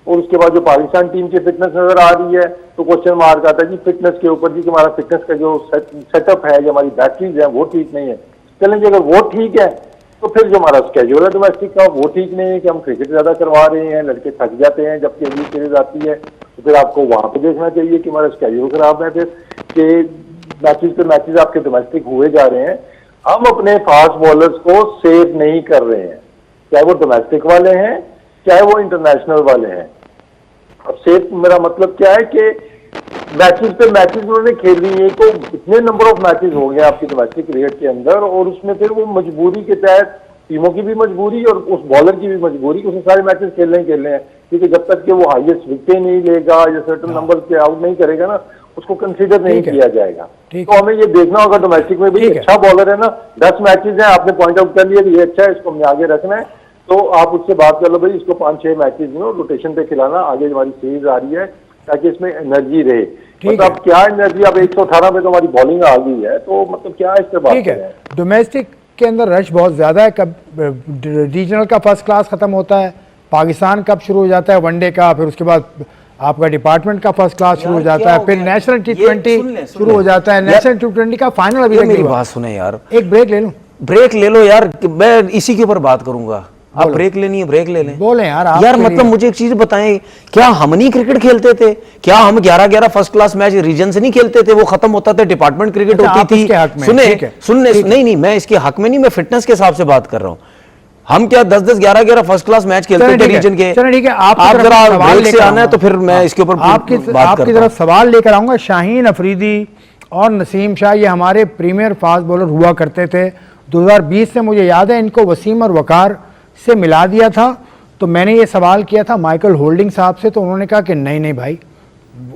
और उसके बाद जो पाकिस्तान टीम की फिटनेस नजर आ रही है, तो क्वेश्चन मार्क आता है जी फिटनेस के ऊपर जी कि हमारा फिटनेस का जो सेटअप है या हमारी बैटरीज है वो ठीक नहीं है। चलेंगे, अगर वो ठीक है तो फिर जो हमारा स्केड्यूल है डोमेस्टिक का वो ठीक नहीं है कि हम क्रिकेट ज्यादा करवा रहे हैं, लड़के थक जाते हैं जबकि अगली सीरीज आती है, तो फिर आपको वहां पे देखना चाहिए कि हमारा स्केड्यूल खराब है, फिर कि मैचेस पे मैचेस आपके डोमेस्टिक हुए जा रहे हैं। हम अपने फास्ट बॉलर्स को सेव नहीं कर रहे हैं, चाहे वो डोमेस्टिक वाले हैं चाहे वो इंटरनेशनल वाले हैं। अब सेव मेरा मतलब क्या है कि मैचेस पे मैचेस उन्होंने खेल ली है, तो इतने नंबर ऑफ मैचेस हो गए आपकी डोमेस्टिक क्रिकेट के अंदर, और उसमें फिर वो मजबूरी के तहत टीमों की भी मजबूरी और उस बॉलर की भी मजबूरी कि उसे सारे मैचेस खेलने हैं, क्योंकि जब तक कि वो हाईएस्ट विकेट नहीं लेगा या सर्टेन नंबर के आउट नहीं करेगा ना, उसको कंसीडर नहीं किया जाएगा। तो हमें ये देखना होगा डोमेस्टिक में भी अच्छा बॉलर है ना, 10 मैचेस हैं, आपने पॉइंट आउट कर लिया कि ये अच्छा है, इसको हमें आगे रखना है, तो आप उससे बात कर लो भाई इसको 5-6 मैचेस में रोटेशन पे खिलाना, आगे हमारी सीरीज आ रही है ताकि इसमें एनर्जी रहे। मतलब क्या एनर्जी, अब 118 पे तो हमारी बॉलिंग आ गई है, तो मतलब क्या इस पे बात करें। डोमेस्टिक के अंदर रश बहुत ज्यादा है, कब रीजनल का फर्स्ट क्लास खत्म होता है, पाकिस्तान कब शुरू हो जाता है वनडे का, फिर उसके बाद आपका डिपार्टमेंट का फर्स्ट क्लास शुरू हो जाता है, फिर नेशनल T20 शुरू हो जाता है, नेशनल T20 का फाइनल अभी मेरी बात सुने यार, एक ब्रेक ले लूं। ब्रेक ले लो यार, मैं इसी के ऊपर बात करूंगा। आप ब्रेक लेनी है ब्रेक ले लें। बोले यार, यार मतलब मुझे एक चीज बताएं, क्या हम नहीं क्रिकेट खेलते थे? क्या हम 11-11 फर्स्ट क्लास मैच रीजन से नहीं खेलते थे? वो खत्म होता था, डिपार्टमेंट क्रिकेट होती थी। सुनने नहीं नहीं, मैं इसके हक में नहीं, मैं फिटनेस के हिसाब से बात कर रहा हूँ। हम क्या 10-10 11-11 फर्स्ट क्लास मैच खेलते थे रीजन के। चलो ठीक है, आप जरा ब्रेक से आना है तो फिर मैं इसके ऊपर आपकी तरफ सवाल लेकर आऊंगा। शाहीन अफरीदी और नसीम शाह ये हमारे प्रीमियर फास्ट बॉलर हुआ करते थे। 2020 से मुझे याद है इनको वसीम और वकार से मिला दिया था, तो मैंने ये सवाल किया था माइकल होल्डिंग साहब से, तो उन्होंने कहा कि नहीं नहीं भाई,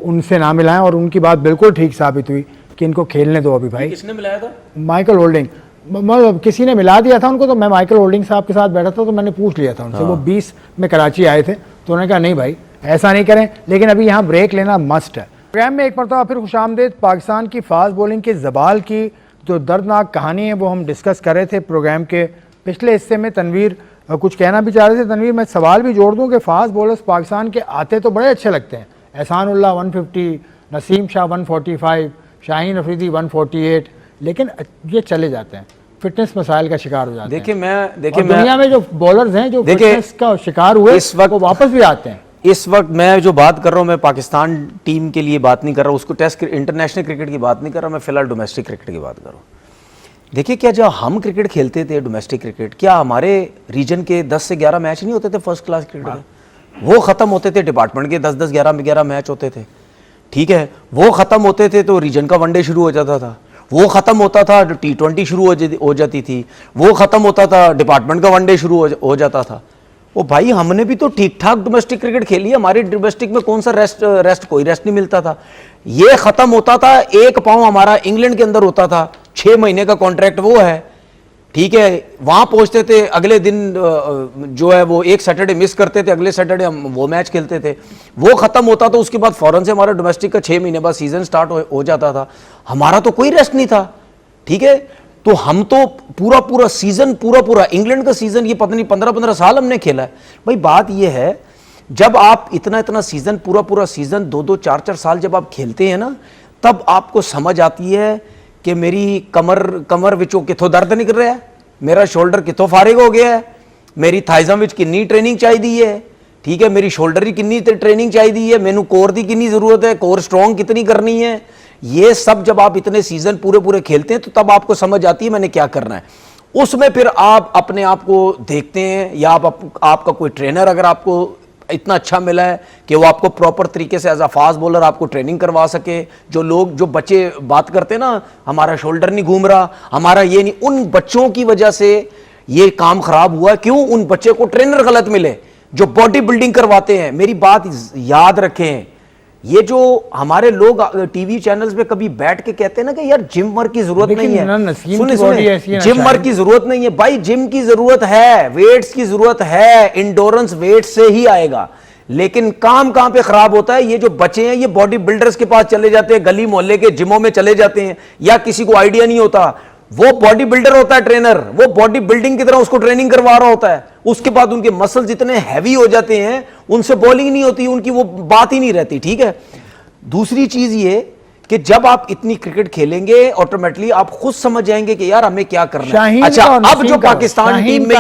उनसे ना मिलाएं, और उनकी बात बिल्कुल ठीक साबित हुई कि इनको खेलने दो अभी भाई। किसने मिलाया था? माइकल होल्डिंग, मतलब किसी ने मिला दिया था उनको, तो मैं माइकल होल्डिंग साहब के साथ बैठा था तो मैंने पूछ लिया था उनसे। वो 20 में कराची आए थे, तो उन्होंने कहा नहीं भाई ऐसा नहीं करें, लेकिन अभी यहाँ ब्रेक लेना मस्ट है। प्रोग्राम में एक मरतबा फिर खुशामदीद। पाकिस्तान की फास्ट बॉलिंग के ज़बाल की जो दर्दनाक कहानी है वो हम डिस्कस कर रहे थे प्रोग्राम के पिछले हिस्से में। तनवीर कुछ कहना भी चाह रहे थे। तनवीर, मैं सवाल भी जोड़ दूं कि फास्ट बॉलर्स पाकिस्तान के आते तो बड़े अच्छे लगते हैं, एहसानुल्लाह 150, नसीम शाह 145, शाहीन अफरीदी 148, लेकिन ये चले जाते हैं, फिटनेस मसाइल का शिकार हो जाते हैं। देखिए दुनिया में जो बॉलर्स हैं जो फिटनेस का शिकार हुए इस वक्त वो वापस भी आते हैं। इस वक्त मैं जो बात कर रहा हूँ, मैं पाकिस्तान टीम के लिए बात नहीं कर रहा हूँ, उसको टेस्ट इंटरनेशनल क्रिकेट की बात नहीं कर रहा, मैं फिलहाल डोमेस्टिक क्रिकेट की बात कर रहा हूँ। देखिए, क्या जब हम क्रिकेट खेलते थे डोमेस्टिक क्रिकेट, क्या हमारे रीजन के 10 से 11 मैच नहीं होते थे फर्स्ट क्लास क्रिकेट में? वो ख़त्म होते थे, डिपार्टमेंट के 10-10, 11-11 मैच होते थे, ठीक है। वो ख़त्म होते थे तो रीजन का वनडे शुरू हो जाता था, वो ख़त्म होता था तो T20 शुरू हो जाती थी, वो ख़त्म होता था डिपार्टमेंट का वनडे शुरू हो जाता था। ओ भाई, हमने भी तो ठीक ठाक डोमेस्टिक क्रिकेट खेली है, हमारी डोमेस्टिक में कौन सा रेस्ट कोई रेस्ट नहीं मिलता था। ये ख़त्म होता था, एक पाँव हमारा इंग्लैंड के अंदर होता था, 6 महीने का कॉन्ट्रैक्ट वो है, ठीक है। वहाँ पहुँचते थे, अगले दिन जो है वो एक सैटरडे मिस करते थे, अगले सैटरडे हम वो मैच खेलते थे, वो ख़त्म होता था। उसके बाद फ़ौरन से हमारा डोमेस्टिक का 6 महीने बाद सीज़न स्टार्ट हो जाता था, हमारा तो कोई रेस्ट नहीं था, ठीक है। तो हम तो पूरा सीज़न पूरा इंग्लैंड का सीज़न ये पता नहीं 15-15 साल हमने खेला है भाई। बात ये है, जब आप इतना सीज़न पूरा सीज़न 2-2, 4-4 साल जब आप खेलते हैं ना, तब आपको समझ आती है कि मेरी कमर विचों कितों दर्द निकल रहा है, मेरा शोल्डर कितों फारिग हो गया है, मेरी थाइज़ां विच कितनी ट्रेनिंग चाहिए है, ठीक है, मेरी शोल्डर की कितनी ट्रेनिंग चाहिए है, मैनू कोर की कितनी ज़रूरत है, कोर स्ट्रॉन्ग कितनी करनी है। ये सब जब आप इतने सीज़न पूरे खेलते हैं तो तब आपको समझ आती है मैंने क्या करना है। उसमें फिर आप अपने आप को देखते हैं, या आपका कोई ट्रेनर अगर आपको इतना अच्छा मिला है कि वो आपको प्रॉपर तरीके से एज अ फास्ट बॉलर आपको ट्रेनिंग करवा सके। जो बच्चे बात करते हैं ना, हमारा शोल्डर नहीं घूम रहा, हमारा ये नहीं, उन बच्चों की वजह से ये काम खराब हुआ। क्यों? उन बच्चे को ट्रेनर गलत मिले जो बॉडी बिल्डिंग करवाते हैं। मेरी बात याद रखें, ये जो हमारे लोग टीवी चैनल्स पे कभी बैठ के कहते हैं ना कि यार जिम वर्क की जरूरत नहीं है, सुने जिम वर्क की जरूरत नहीं है भाई, जिम की जरूरत है, वेट्स की जरूरत है, इंडोरेंस वेट से ही आएगा। लेकिन काम कहां पे खराब होता है, ये जो बच्चे हैं ये बॉडी बिल्डर्स के पास चले जाते हैं, गली मोहल्ले के जिमों में चले जाते हैं, या किसी को आइडिया नहीं होता, वो बॉडी बिल्डर होता है ट्रेनर, वो बॉडी बिल्डिंग की तरह उसको ट्रेनिंग करवा रहा होता है। उसके बाद उनके मसल्स इतने हैवी हो जाते हैं, उनसे बॉलिंग नहीं होती, उनकी वो बात ही नहीं रहती, ठीक है। दूसरी चीज ये कि जब आप इतनी क्रिकेट खेलेंगे ऑटोमेटिकली आप खुद समझ जाएंगे कि यार हमें क्या करना है। अच्छा, अब जो पाकिस्तान टीम में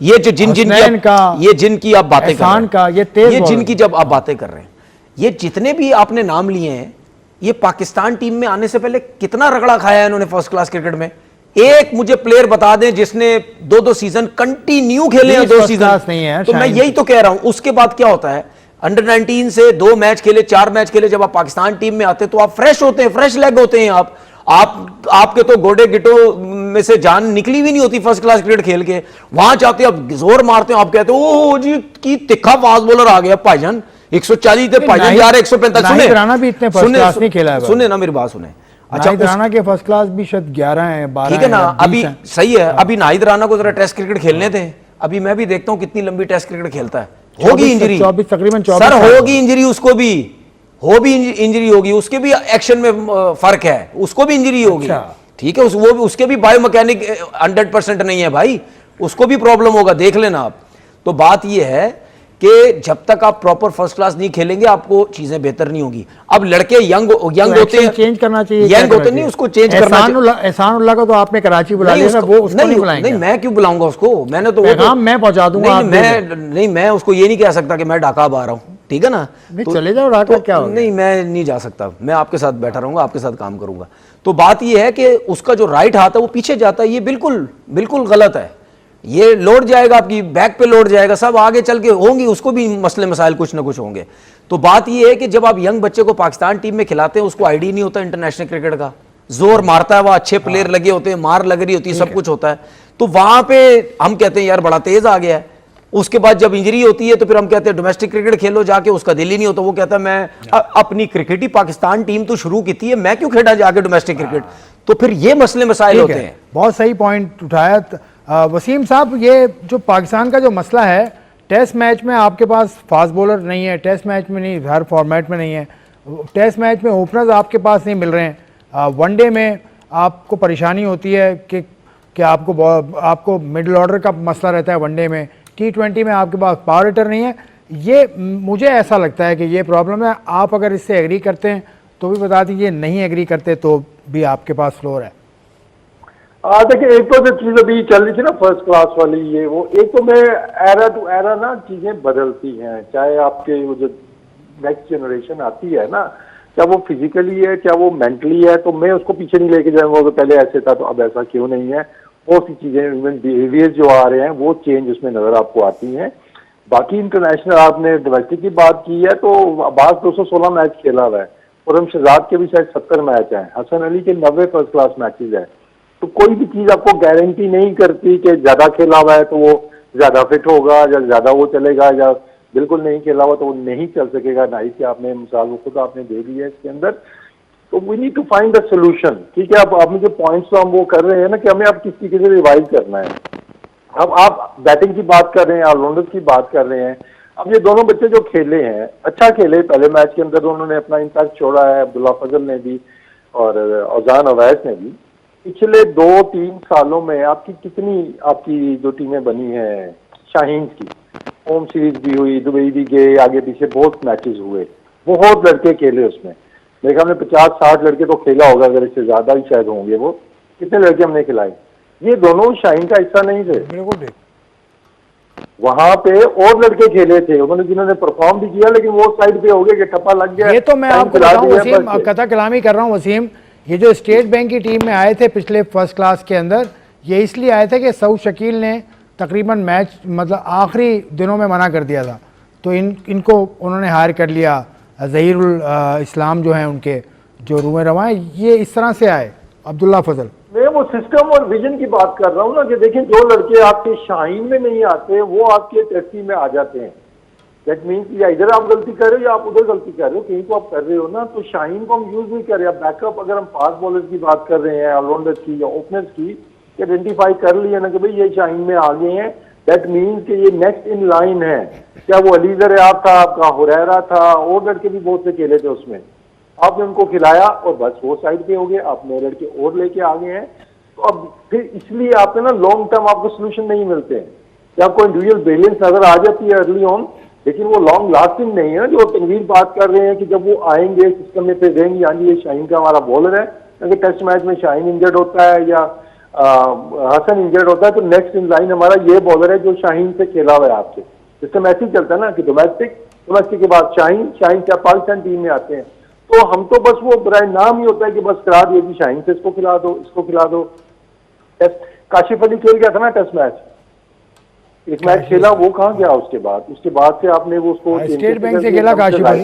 ये जो जिनकी आप बातें कर रहे हैं, ये जिनकी जब आप बातें कर रहे हैं, ये जितने भी आपने नाम लिए हैं, ये पाकिस्तान टीम में आने से पहले कितना रगड़ा खाया है इन्होंने फर्स्ट क्लास क्रिकेट में। एक मुझे प्लेयर बता दें जिसने 2-2 सीजन कंटिन्यू खेले हैं, 2 सीजन नहीं है। तो मैं यही तो कह रहा हूं। उसके बाद क्या होता है, अंडर 19 से 2 मैच खेले, 4 मैच खेले, जब आप पाकिस्तान टीम में आते तो आप फ्रेश होते हैं, फ्रेश लेग होते हैं। आपके तो गोडे गिटो में से जान निकली भी नहीं होती फर्स्ट क्लास क्रिकेट खेल के। वहां जाते आप जोर मारते हो, आप कहते हो ओह जी की तिखा फास्ट बॉलर आ गया भाईजान, 140 थे भाईजान जा रहे 145। सुने ना मेरी बात सुने। अच्छा, राना के फर्स्ट क्लास भी शायद 11 है, 12 ठीक है ना, अभी सही है। अभी नाहिद राना को जरा टेस्ट क्रिकेट खेलने थे, अभी मैं भी देखता हूं कितनी लंबी टेस्ट क्रिकेट खेलता है। होगी इंजरी, तकरीबन सर होगी इंजरी, उसको भी इंजरी होगी, उसके भी एक्शन में फर्क है, उसको भी इंजरी होगी, ठीक है। उसके भी बायोमैकेनिक 100% नहीं है भाई, उसको भी प्रॉब्लम होगा, देख लेना आप। तो बात यह है कि जब तक आप प्रॉपर फर्स्ट क्लास नहीं खेलेंगे आपको चीजें बेहतर नहीं होगी। अब लड़के यंग होते हैं, चेंज करना चाहिए, यंग होते नहीं, उसको चेंज करना चाहिए। एहसानुल्लाह को तो आपने कराची बुला लिया, वो उसको नहीं बुलाएंगे। नहीं, मैं क्यों बुलाऊंगा उसको, मैंने तो मैं पहुंचा दूंगा। मैं उसको ये नहीं कह सकता कि मैं ढाका आ रहा हूँ, ठीक है ना, चले जाओ ढाका, क्या होगा। नहीं, मैं नहीं जा सकता, मैं आपके साथ बैठा रहूंगा, आपके साथ काम करूंगा। तो बात यह है कि उसका जो राइट हाथ है वो पीछे जाता है, ये बिल्कुल गलत है। ये लोड जाएगा, आपकी बैक पे लोड जाएगा, सब आगे चल के होंगी, उसको भी मसले मसाइल कुछ ना कुछ होंगे। तो बात ये है कि जब आप यंग बच्चे को पाकिस्तान टीम में खिलाते हैं, उसको आइडिया नहीं होता इंटरनेशनल क्रिकेट का, जोर मारता है, वह अच्छे प्लेयर लगे होते हैं, मार लग रही होती है, सब कुछ होता है, तो वहां पे हम कहते हैं यार बड़ा तेज आ गया है, उसके बाद जब इंजरी होती है तो फिर हम कहते हैं डोमेस्टिक क्रिकेट खेलो जाके, उसका दिल ही नहीं होता, वो कहता है मैं अपनी क्रिकेट ही पाकिस्तान टीम तो शुरू की थी है, मैं क्यों खेला जाके डोमेस्टिक क्रिकेट। तो फिर ये मसले मसाइल होते हैं। बहुत सही पॉइंट उठाया वसीम साहब। ये जो पाकिस्तान का जो मसला है, टेस्ट मैच में आपके पास फास्ट बॉलर नहीं है, टेस्ट मैच में नहीं, हर फॉर्मेट में नहीं है, टेस्ट मैच में ओपनर्स आपके पास नहीं मिल रहे हैं, वनडे में आपको परेशानी होती है कि आपको मिडिल ऑर्डर का मसला रहता है वनडे में, T20 में आपके पास पावर हिटर नहीं है। ये मुझे ऐसा लगता है कि ये प्रॉब्लम है। आप अगर इससे एग्री करते हैं तो भी बता दीजिए, नहीं एग्री करते तो भी आपके पास फ्लोर है। देखिए, एक तो जो चीज अभी चल रही थी ना फर्स्ट क्लास वाली, ये वो एक तो मैं एरा टू एरा ना चीजें बदलती हैं, चाहे आपके वो जो नेक्स्ट जनरेशन आती है ना, क्या वो फिजिकली है क्या वो मेंटली है, तो मैं उसको पीछे नहीं लेके जाऊंगा कि पहले ऐसे था तो अब ऐसा क्यों नहीं है। बहुत सी चीजें, इवन बिहेवियर जो आ रहे हैं वो चेंज उसमें नजर आपको आती हैं। बाकी इंटरनेशनल आपने डोमेस्टिक की बात की है तो अब्बास 216 मैच खेला हुआ है, और हम शहजाद के भी शायद 70 मैच हैं, हसन अली के 90 फर्स्ट क्लास मैचेस हैं। तो कोई भी चीज आपको गारंटी नहीं करती कि ज्यादा खेला हुआ है तो वो ज्यादा फिट होगा या ज्यादा वो चलेगा, या बिल्कुल नहीं खेला हुआ तो वो नहीं चल सकेगा। नाइस की आपने मिसाल वो खुद आपने दे दी है इसके अंदर। तो we need to find the solution. ठीक है, अब जो पॉइंट्स तो हम वो कर रहे हैं ना कि हमें अब किस तरीके से रिवाइज करना है। अब आप बैटिंग की बात कर रहे हैं, ऑलराउंडर्स की बात कर रहे हैं। अब ये दोनों बच्चे जो खेले हैं, अच्छा खेले, पहले मैच के अंदर उन्होंने अपना इंपैक्ट छोड़ा है, अब्दुल्ला फजल ने भी और औजान अवैस ने भी। पिछले 2-3 सालों में आपकी कितनी आपकी जो टीमें बनी हैं शाहीन की, होम सीरीज भी हुई, दुबई भी गए, आगे पीछे बहुत मैचेस हुए, बहुत लड़के खेले उसमें। मेरे ख्याल में 50-60 लड़के तो खेला होगा, अगर इससे ज्यादा ही शायद होंगे। वो कितने लड़के हमने खिलाए, ये दोनों शाहीन का हिस्सा नहीं थे। बिल्कुल, वहां पे और लड़के खेले थे उन्होंने, जिन्होंने परफॉर्म भी किया, लेकिन वो साइड पे हो गए कि ठप्पा लग गया। ये तो मैं आपको बताऊं वसीम, कथा कलामी कर रहा हूं वसीम, ये जो स्टेट बैंक की टीम में आए थे पिछले फर्स्ट क्लास के अंदर, ये इसलिए आए थे कि सऊद शकील ने तकरीबन मैच मतलब आखिरी दिनों में मना कर दिया था, तो इनको उन्होंने हायर कर लिया। ज़हीरुल इस्लाम जो हैं उनके जो रूमें रवाएं, ये इस तरह से आए। अब्दुल्ला फजल, मैं वो सिस्टम और विजन की बात कर रहा हूँ ना, कि देखिए जो लड़के आपके शाहीन में नहीं आते वो आपके टेस्टी में आ जाते हैं। दैट मीन्स या इधर आप गलती कर रहे हो या आप उधर गलती कर रहे हो, कहीं तो आप कर रहे हो ना। तो शाहीन को हम यूज नहीं कर रहे। अब बैकअप अगर हम फास्ट बॉलर्स की बात कर रहे हैं, ऑलराउंडर्स की या ओपनर्स की, आइडेंटिफाई कर लिया ना कि भाई ये शाहीन में आ गए हैं, दैट मीन्स कि ये नेक्स्ट इन लाइन है। क्या वो अली दरियाब था, आपका हुरैरा था, और लड़के भी बहुत से खेले थे उसमें, आपने उनको खिलाया और बस वो साइड पे हो गए, आप नए लड़के और लेके आ गए हैं। तो अब फिर इसलिए आपने ना लॉन्ग टर्म आपको सोल्यूशन नहीं मिलते हैं, कि आपको इंडिविजुअल ब्रिलियंस नजर आ जाती है अर्ली ऑन, लेकिन वो लॉन्ग लास्टिंग नहीं है। जो तनवीर बात कर रहे हैं कि जब वो आएंगे सिस्टम में फिर देंगे, हाँ जी ये शाहीन का हमारा बॉलर है, अगर टेस्ट मैच में शाहीन इंजर्ड होता है या हसन इंजर्ड होता है तो नेक्स्ट इन लाइन हमारा ये बॉलर है जो शाहीन से खेला हुआ है आपसे। सिस्टम ऐसे ही चलता है ना कि डोमेस्टिक के बाद शाहीन क्या पाकिस्तान टीम में आते हैं। तो हम तो बस वो बराए नाम ही होता है कि बस करा दिए कि शाहीन से इसको खिला दो, इसको खिला दो। काशिफ अली खेल गया था ना टेस्ट मैच, एक मैच खेला, वो कहाँ गया उसके बाद से आपने वो उसको स्टेट बैंक से खेला काशिफ अली,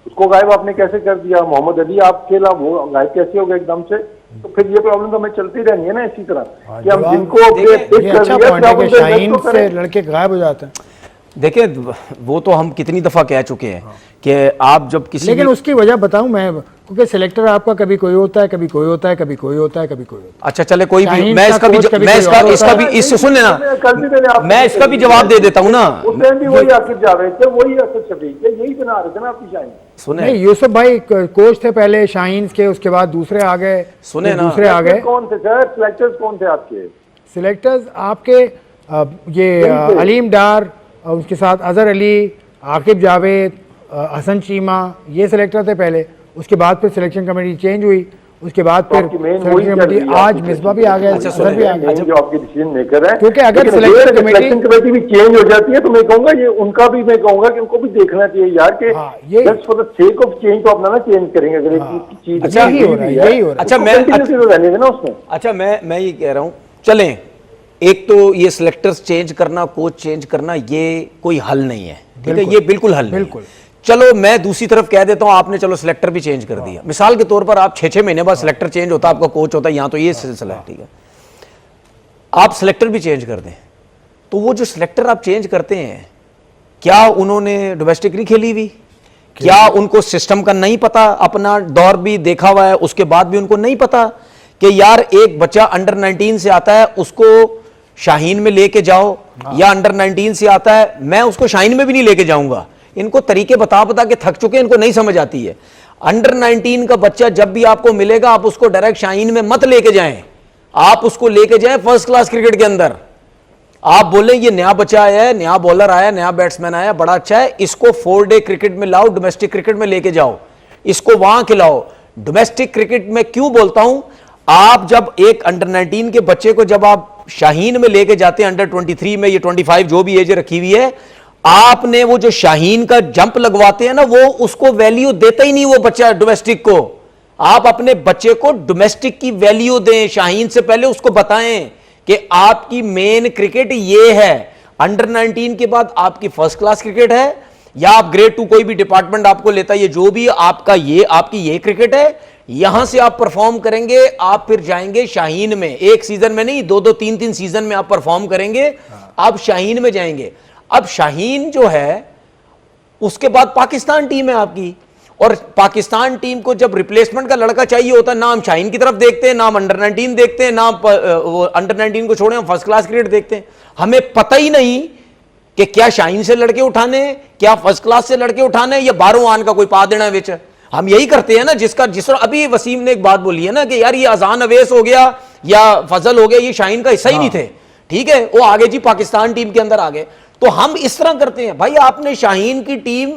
उसको गायब आपने कैसे कर दिया। मोहम्मद अली आप खेला, वो गायब कैसे हो गया एकदम से। तो फिर ये प्रॉब्लम तो हमें चलती रहनी है ना इसी तरह कि हम जिनको शाहीन से लड़के गायब हो जाते हैं। देखिए वो तो हम कितनी दफा कह चुके हैं कि आप जब किसी, लेकिन उसकी वजह बताऊं मैं, क्योंकि सिलेक्टर आपका कभी कोई होता है, कभी कोई होता है, कभी कोई होता है, कभी कोई होता है। अच्छा चले कोई भी, मैं इसका भी इससे सुन लेना, मैं इसका भी जवाब दे देता हूं ना। वही आकिब जावेद थे, वही असद शफीक थे, यही बना रहे थे ना आपकी शाहीन। सुने नहीं, यूसुफ भाई कोच थे पहले शाहीन के, उसके बाद दूसरे आ गए, सुने ना दूसरे आ गए। कौन थे सर सिलेक्टर्स, कौन थे आपके सिलेक्टर्स? आपके ये अलीम डार, उसके साथ अजहर अली, आकिब जावेद, हसन चीमा, ये सिलेक्टर थे पहले। उसके बाद फिर सिलेक्शन कमेटी चेंज हुई, उसके बाद फिर सिलेक्शन कमेटी, आज मिसबा भी आ गया, अजहर भी आ गया, जो आपकी डिसीजन मेकर है। क्योंकि अगर सिलेक्शन कमेटी भी चेंज हो जाती है तो मैं कहूंगा ये उनका भी, मैं कहूंगा कि उनको भी देखना चाहिए यार कि just for the sake of change तो अपना ना चेंज करेंगे अगर एक चीज। अच्छा यही हो रहा है, यही हो रहा है। अच्छा मैं ये कह रहा हूँ, चलें, एक तो ये सिलेक्टर्स चेंज करना, कोच चेंज करना, ये कोई हल नहीं है, ठीक है, ये बिल्कुल हल नहीं है। चलो मैं दूसरी तरफ कह देता हूं, आपने चलो सिलेक्टर भी चेंज कर दिया, मिसाल के तौर पर आप 6-6 महीने बाद सिलेक्टर चेंज होता, आपका कोच होता, यहां तो ये सिलसिला है, ठीक है, आप सिलेक्टर भी चेंज कर दें, तो वो जो सिलेक्टर आप चेंज करते हैं, क्या उन्होंने डोमेस्टिक नहीं खेली हुई? क्या उनको सिस्टम का नहीं पता? अपना दौर भी देखा हुआ है, उसके बाद भी उनको नहीं पता कि यार एक बच्चा अंडर 19 से आता है उसको शाहीन में लेके जाओ, या अंडर 19 से आता है मैं उसको शाहीन में भी नहीं लेके जाऊंगा। इनको तरीके बता के थक चुके हैं, इनको नहीं समझ आती है। अंडर 19 का बच्चा जब भी आपको मिलेगा आप उसको डायरेक्ट शाहीन में मत लेके जाएं, आप उसको लेके जाएं फर्स्ट क्लास क्रिकेट के अंदर। आप बोले ये नया बच्चा आया है, नया बॉलर आया, नया बैट्समैन आया, बड़ा अच्छा है, इसको 4 डे क्रिकेट में लाओ, डोमेस्टिक क्रिकेट में लेके जाओ, इसको वहां खिलाओ। डोमेस्टिक क्रिकेट में क्यों बोलता हूं, आप जब एक अंडर 19 के बच्चे को जब आप शाहीन में लेके जाते हैं, अंडर 23 में, ये 25 जो भी एज रखी हुई है, आपने वो जो शाहीन का जंप लगवाते हैं ना, वो उसको वैल्यू देता ही नहीं वो बच्चा डोमेस्टिक को। आप अपने बच्चे को डोमेस्टिक की वैल्यू दें, शाहीन से पहले उसको बताएं कि आपकी मेन क्रिकेट ये है, अंडर 19 के बाद आपकी फर्स्ट क्लास क्रिकेट है, या आप ग्रेड 2 कोई भी डिपार्टमेंट आपको लेता है, ये जो भी आपका ये आपकी ये क्रिकेट है, यहां से आप परफॉर्म करेंगे, आप फिर जाएंगे शाहीन में। एक सीजन में नहीं, 2-2 3-3 सीजन में आप परफॉर्म करेंगे, आप शाहीन में जाएंगे। अब शाहीन जो है उसके बाद पाकिस्तान टीम है आपकी, और पाकिस्तान टीम को जब रिप्लेसमेंट का लड़का चाहिए होता है, ना हम शाहीन की तरफ देखते हैं, ना हम अंडर 19 देखते हैं, ना वो अंडर 19 को छोड़े हम फर्स्ट क्लास क्रिकेट देखते हैं। हमें पता ही नहीं कि क्या शाहीन से लड़के उठाने, क्या फर्स्ट क्लास से लड़के उठाने, या बारों आन का कोई पा देना विच। हम यही करते हैं ना, जिस तरह अभी वसीम ने एक बात बोली है ना कि यार ये अजान अवेस हो गया या फजल हो गया, ये शाहीन का हिस्सा ही नहीं थे, ठीक है, वो आगे जी पाकिस्तान टीम के अंदर आ गए। तो हम इस तरह करते हैं। भाई आपने शाहीन की टीम,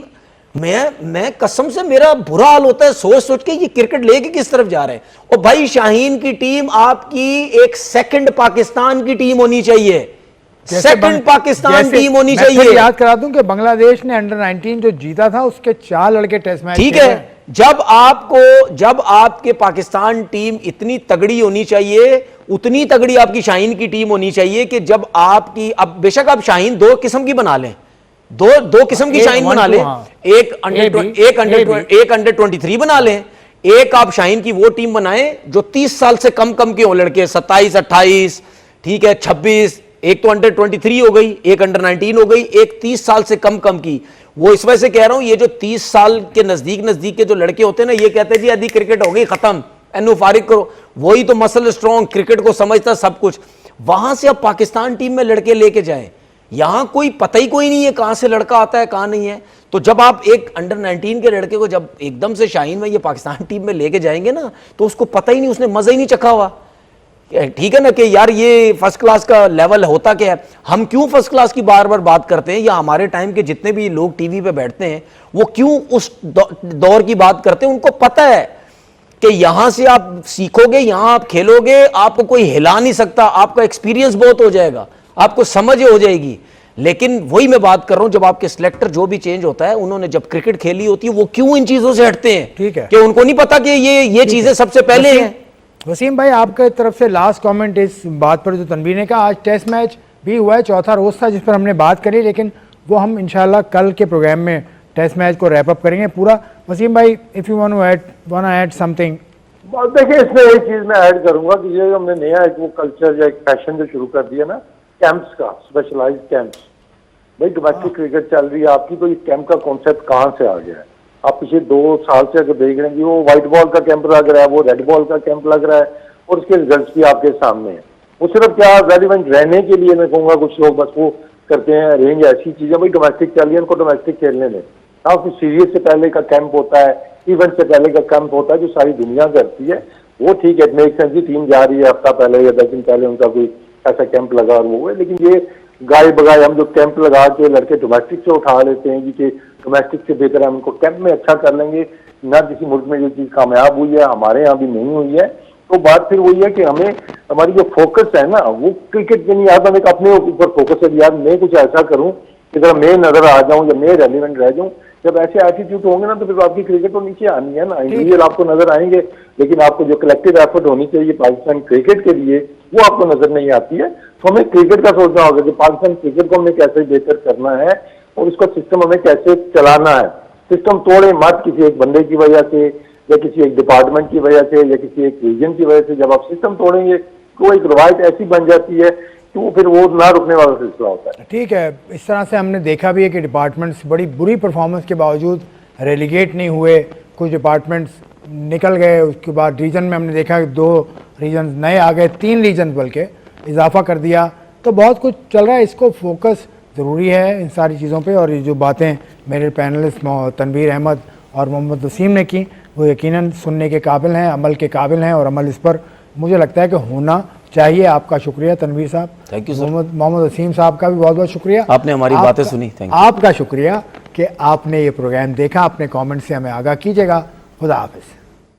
मैं कसम से मेरा बुरा हाल होता है सोच सोच के ये क्रिकेट लेके किस तरफ जा रहे हैं। और भाई शाहीन की टीम आपकी एक सेकंड पाकिस्तान की टीम होनी चाहिए, सेकंड पाकिस्तान टीम होनी चाहिए। याद करा दूं कि बांग्लादेश ने अंडर 19 जो जीता था उसके 4 लड़के टेस्ट मैच, ठीक है। जब आपके पाकिस्तान टीम इतनी तगड़ी होनी चाहिए, उतनी तगड़ी आपकी शाहीन की टीम होनी चाहिए कि जब आपकी, अब बेशक आप शाहीन 2 किस्म की बना लें, दो किस्म की शाहीन बना लें, एक अंडर 23 बना लें, एक आप शाहीन की वो टीम बनाएं जो 30 साल से कम के हो लड़के, 27 28, ठीक है, 26, एक तो अंडर 23 हो गई, एक अंडर 19 हो गई, एक 30 साल से कम की। वो इस वजह से कह रहा हूं, ये जो 30 साल के नजदीक के जो लड़के होते हैं ना, ये कहते हैं जी आधी क्रिकेट हो गई खत्म, एनु फारिग करो, वही तो मसल स्ट्रॉन्ग, क्रिकेट को समझता सब कुछ। वहां से अब पाकिस्तान टीम में लड़के लेके जाएं, यहां कोई पता ही कोई नहीं है कहां से लड़का आता है कहां नहीं है। तो जब आप एक अंडर 19 के लड़के को जब एकदम से शाहीन में ये पाकिस्तान टीम में लेके जाएंगे ना, तो उसको पता ही नहीं, उसने मजा ही नहीं चखा हुआ, ठीक है ना, कि यार ये फर्स्ट क्लास का लेवल होता क्या है। हम क्यों फर्स्ट क्लास की बार बार बात करते हैं, या हमारे टाइम के जितने भी लोग टीवी पे बैठते हैं वो क्यों उस दौर की बात करते हैं। उनको पता है कि यहां से आप सीखोगे, यहां आप खेलोगे, आपको कोई हिला नहीं सकता, आपका एक्सपीरियंस बहुत हो जाएगा, आपको समझ हो जाएगी। लेकिन वही मैं बात कर रहा हूं, जब आपके सिलेक्टर जो भी चेंज होता है, उन्होंने जब क्रिकेट खेली होती है, वो क्यों इन चीजों से हटते हैं, ठीक है, कि उनको नहीं पता कि ये चीजें सबसे पहले हैं। वसीम भाई आपके तरफ से लास्ट कमेंट इस बात पर जो तनवीर ने कहा, आज टेस्ट मैच भी हुआ है, चौथा रोज था जिस पर हमने बात करी, लेकिन वो हम इंशाल्लाह कल के प्रोग्राम में टेस्ट मैच को रैप अप करेंगे पूरा। वसीम भाई if you want to add something. देखिए इसमें एक चीज मैं ऐड करूंगा कि ये हमने नया एक वो कल्चर या एक फैशन जो शुरू कर दिया ना, कैंप्स का, स्पेशलाइज्ड कैंप्स। भाई डोमेस्टिक क्रिकेट चल रही है आपकी, तो ये कैंप का कॉन्सेप्ट कहाँ से आ गया है? आप पिछले 2 साल से अगर देख रहे हैं कि वो व्हाइट बॉल का कैंप लग रहा है, वो रेड बॉल का कैंप लग रहा है, और उसके रिजल्ट भी आपके सामने हैं। वो सिर्फ क्या रेलिवेंट रहने के लिए मैं कहूँगा कुछ लोग बस वो करते हैं, अरेंज ऐसी चीजें, भाई डोमेस्टिक चल रही है, उनको डोमेस्टिक खेलने में ना, कुछ सीरीज से पहले का कैंप होता है, इवेंट से पहले का कैंप होता है जो सारी दुनिया करती है, वो ठीक है, मेक सेंस, टीम जा रही है, हफ्ता पहले या 10 दिन पहले उनका कोई ऐसा कैंप लगा और वो है। लेकिन ये गाय बगाए हम जो कैंप लगा के लड़के डोमेस्टिक से उठा लेते हैं कि डोमेस्टिक से बेहतर है, हम उनको कैंप में अच्छा कर लेंगे ना, किसी मुल्क में जो चीज़ कामयाब हुई है हमारे यहाँ भी नहीं हुई है। तो बात फिर वही है कि हमें हमारी जो फोकस है ना, वो क्रिकेट के नहीं आता, मैं अपने ऊपर फोकस है, यार मैं कुछ ऐसा करूँ कि जरा मैं नजर आ जाऊँ या मैं रेलिवेंट रह जाऊँ। जब ऐसे एटीट्यूड होंगे ना, तो फिर आपकी क्रिकेट तो नीचे आनी है ना, इंडिविजुअल आपको नजर आएंगे, लेकिन आपको जो कलेक्टिव एफर्ट होनी चाहिए पाकिस्तान क्रिकेट के लिए, वो आपको नजर नहीं आती है। तो हमें क्रिकेट का सोचना होगा कि पाकिस्तान क्रिकेट को हमें कैसे बेहतर करना है और उसका सिस्टम हमें कैसे चलाना है। सिस्टम तोड़े मत किसी एक बंदे की वजह से या किसी एक डिपार्टमेंट की वजह से या किसी एक रीजन की वजह से। जब आप सिस्टम तोड़ेंगे तो एक रवायत ऐसी बन जाती है तो फिर वो ना रुकने वाला सिलसिला होता है। ठीक है, इस तरह से हमने देखा भी है कि डिपार्टमेंट्स बड़ी बुरी परफॉर्मेंस के बावजूद रेलीगेट नहीं हुए, कुछ डिपार्टमेंट्स निकल गए। उसके बाद रीजन में हमने देखा कि 2 रीजन नए आ गए, 3 रीजन बल्कि इजाफा कर दिया। तो बहुत कुछ चल रहा है, इसको फोकस ज़रूरी है इन सारी चीज़ों पे। और ये जो बातें मेरे पैनलिस्ट तनवीर अहमद और मोहम्मद वसीम ने की, वो यकीनन सुनने के काबिल हैं, अमल के काबिल हैं, और अमल इस पर मुझे लगता है कि होना चाहिए। आपका शुक्रिया तनवीर साहब। Thank you sir. Mohammad Wasim साहब का भी बहुत बहुत शुक्रिया, आपने हमारी बातें सुनी। Thank you. आपका शुक्रिया कि आपने ये प्रोग्राम देखा। अपने कमेंट से हमें आगाह कीजिएगा। खुदा हाफिज़।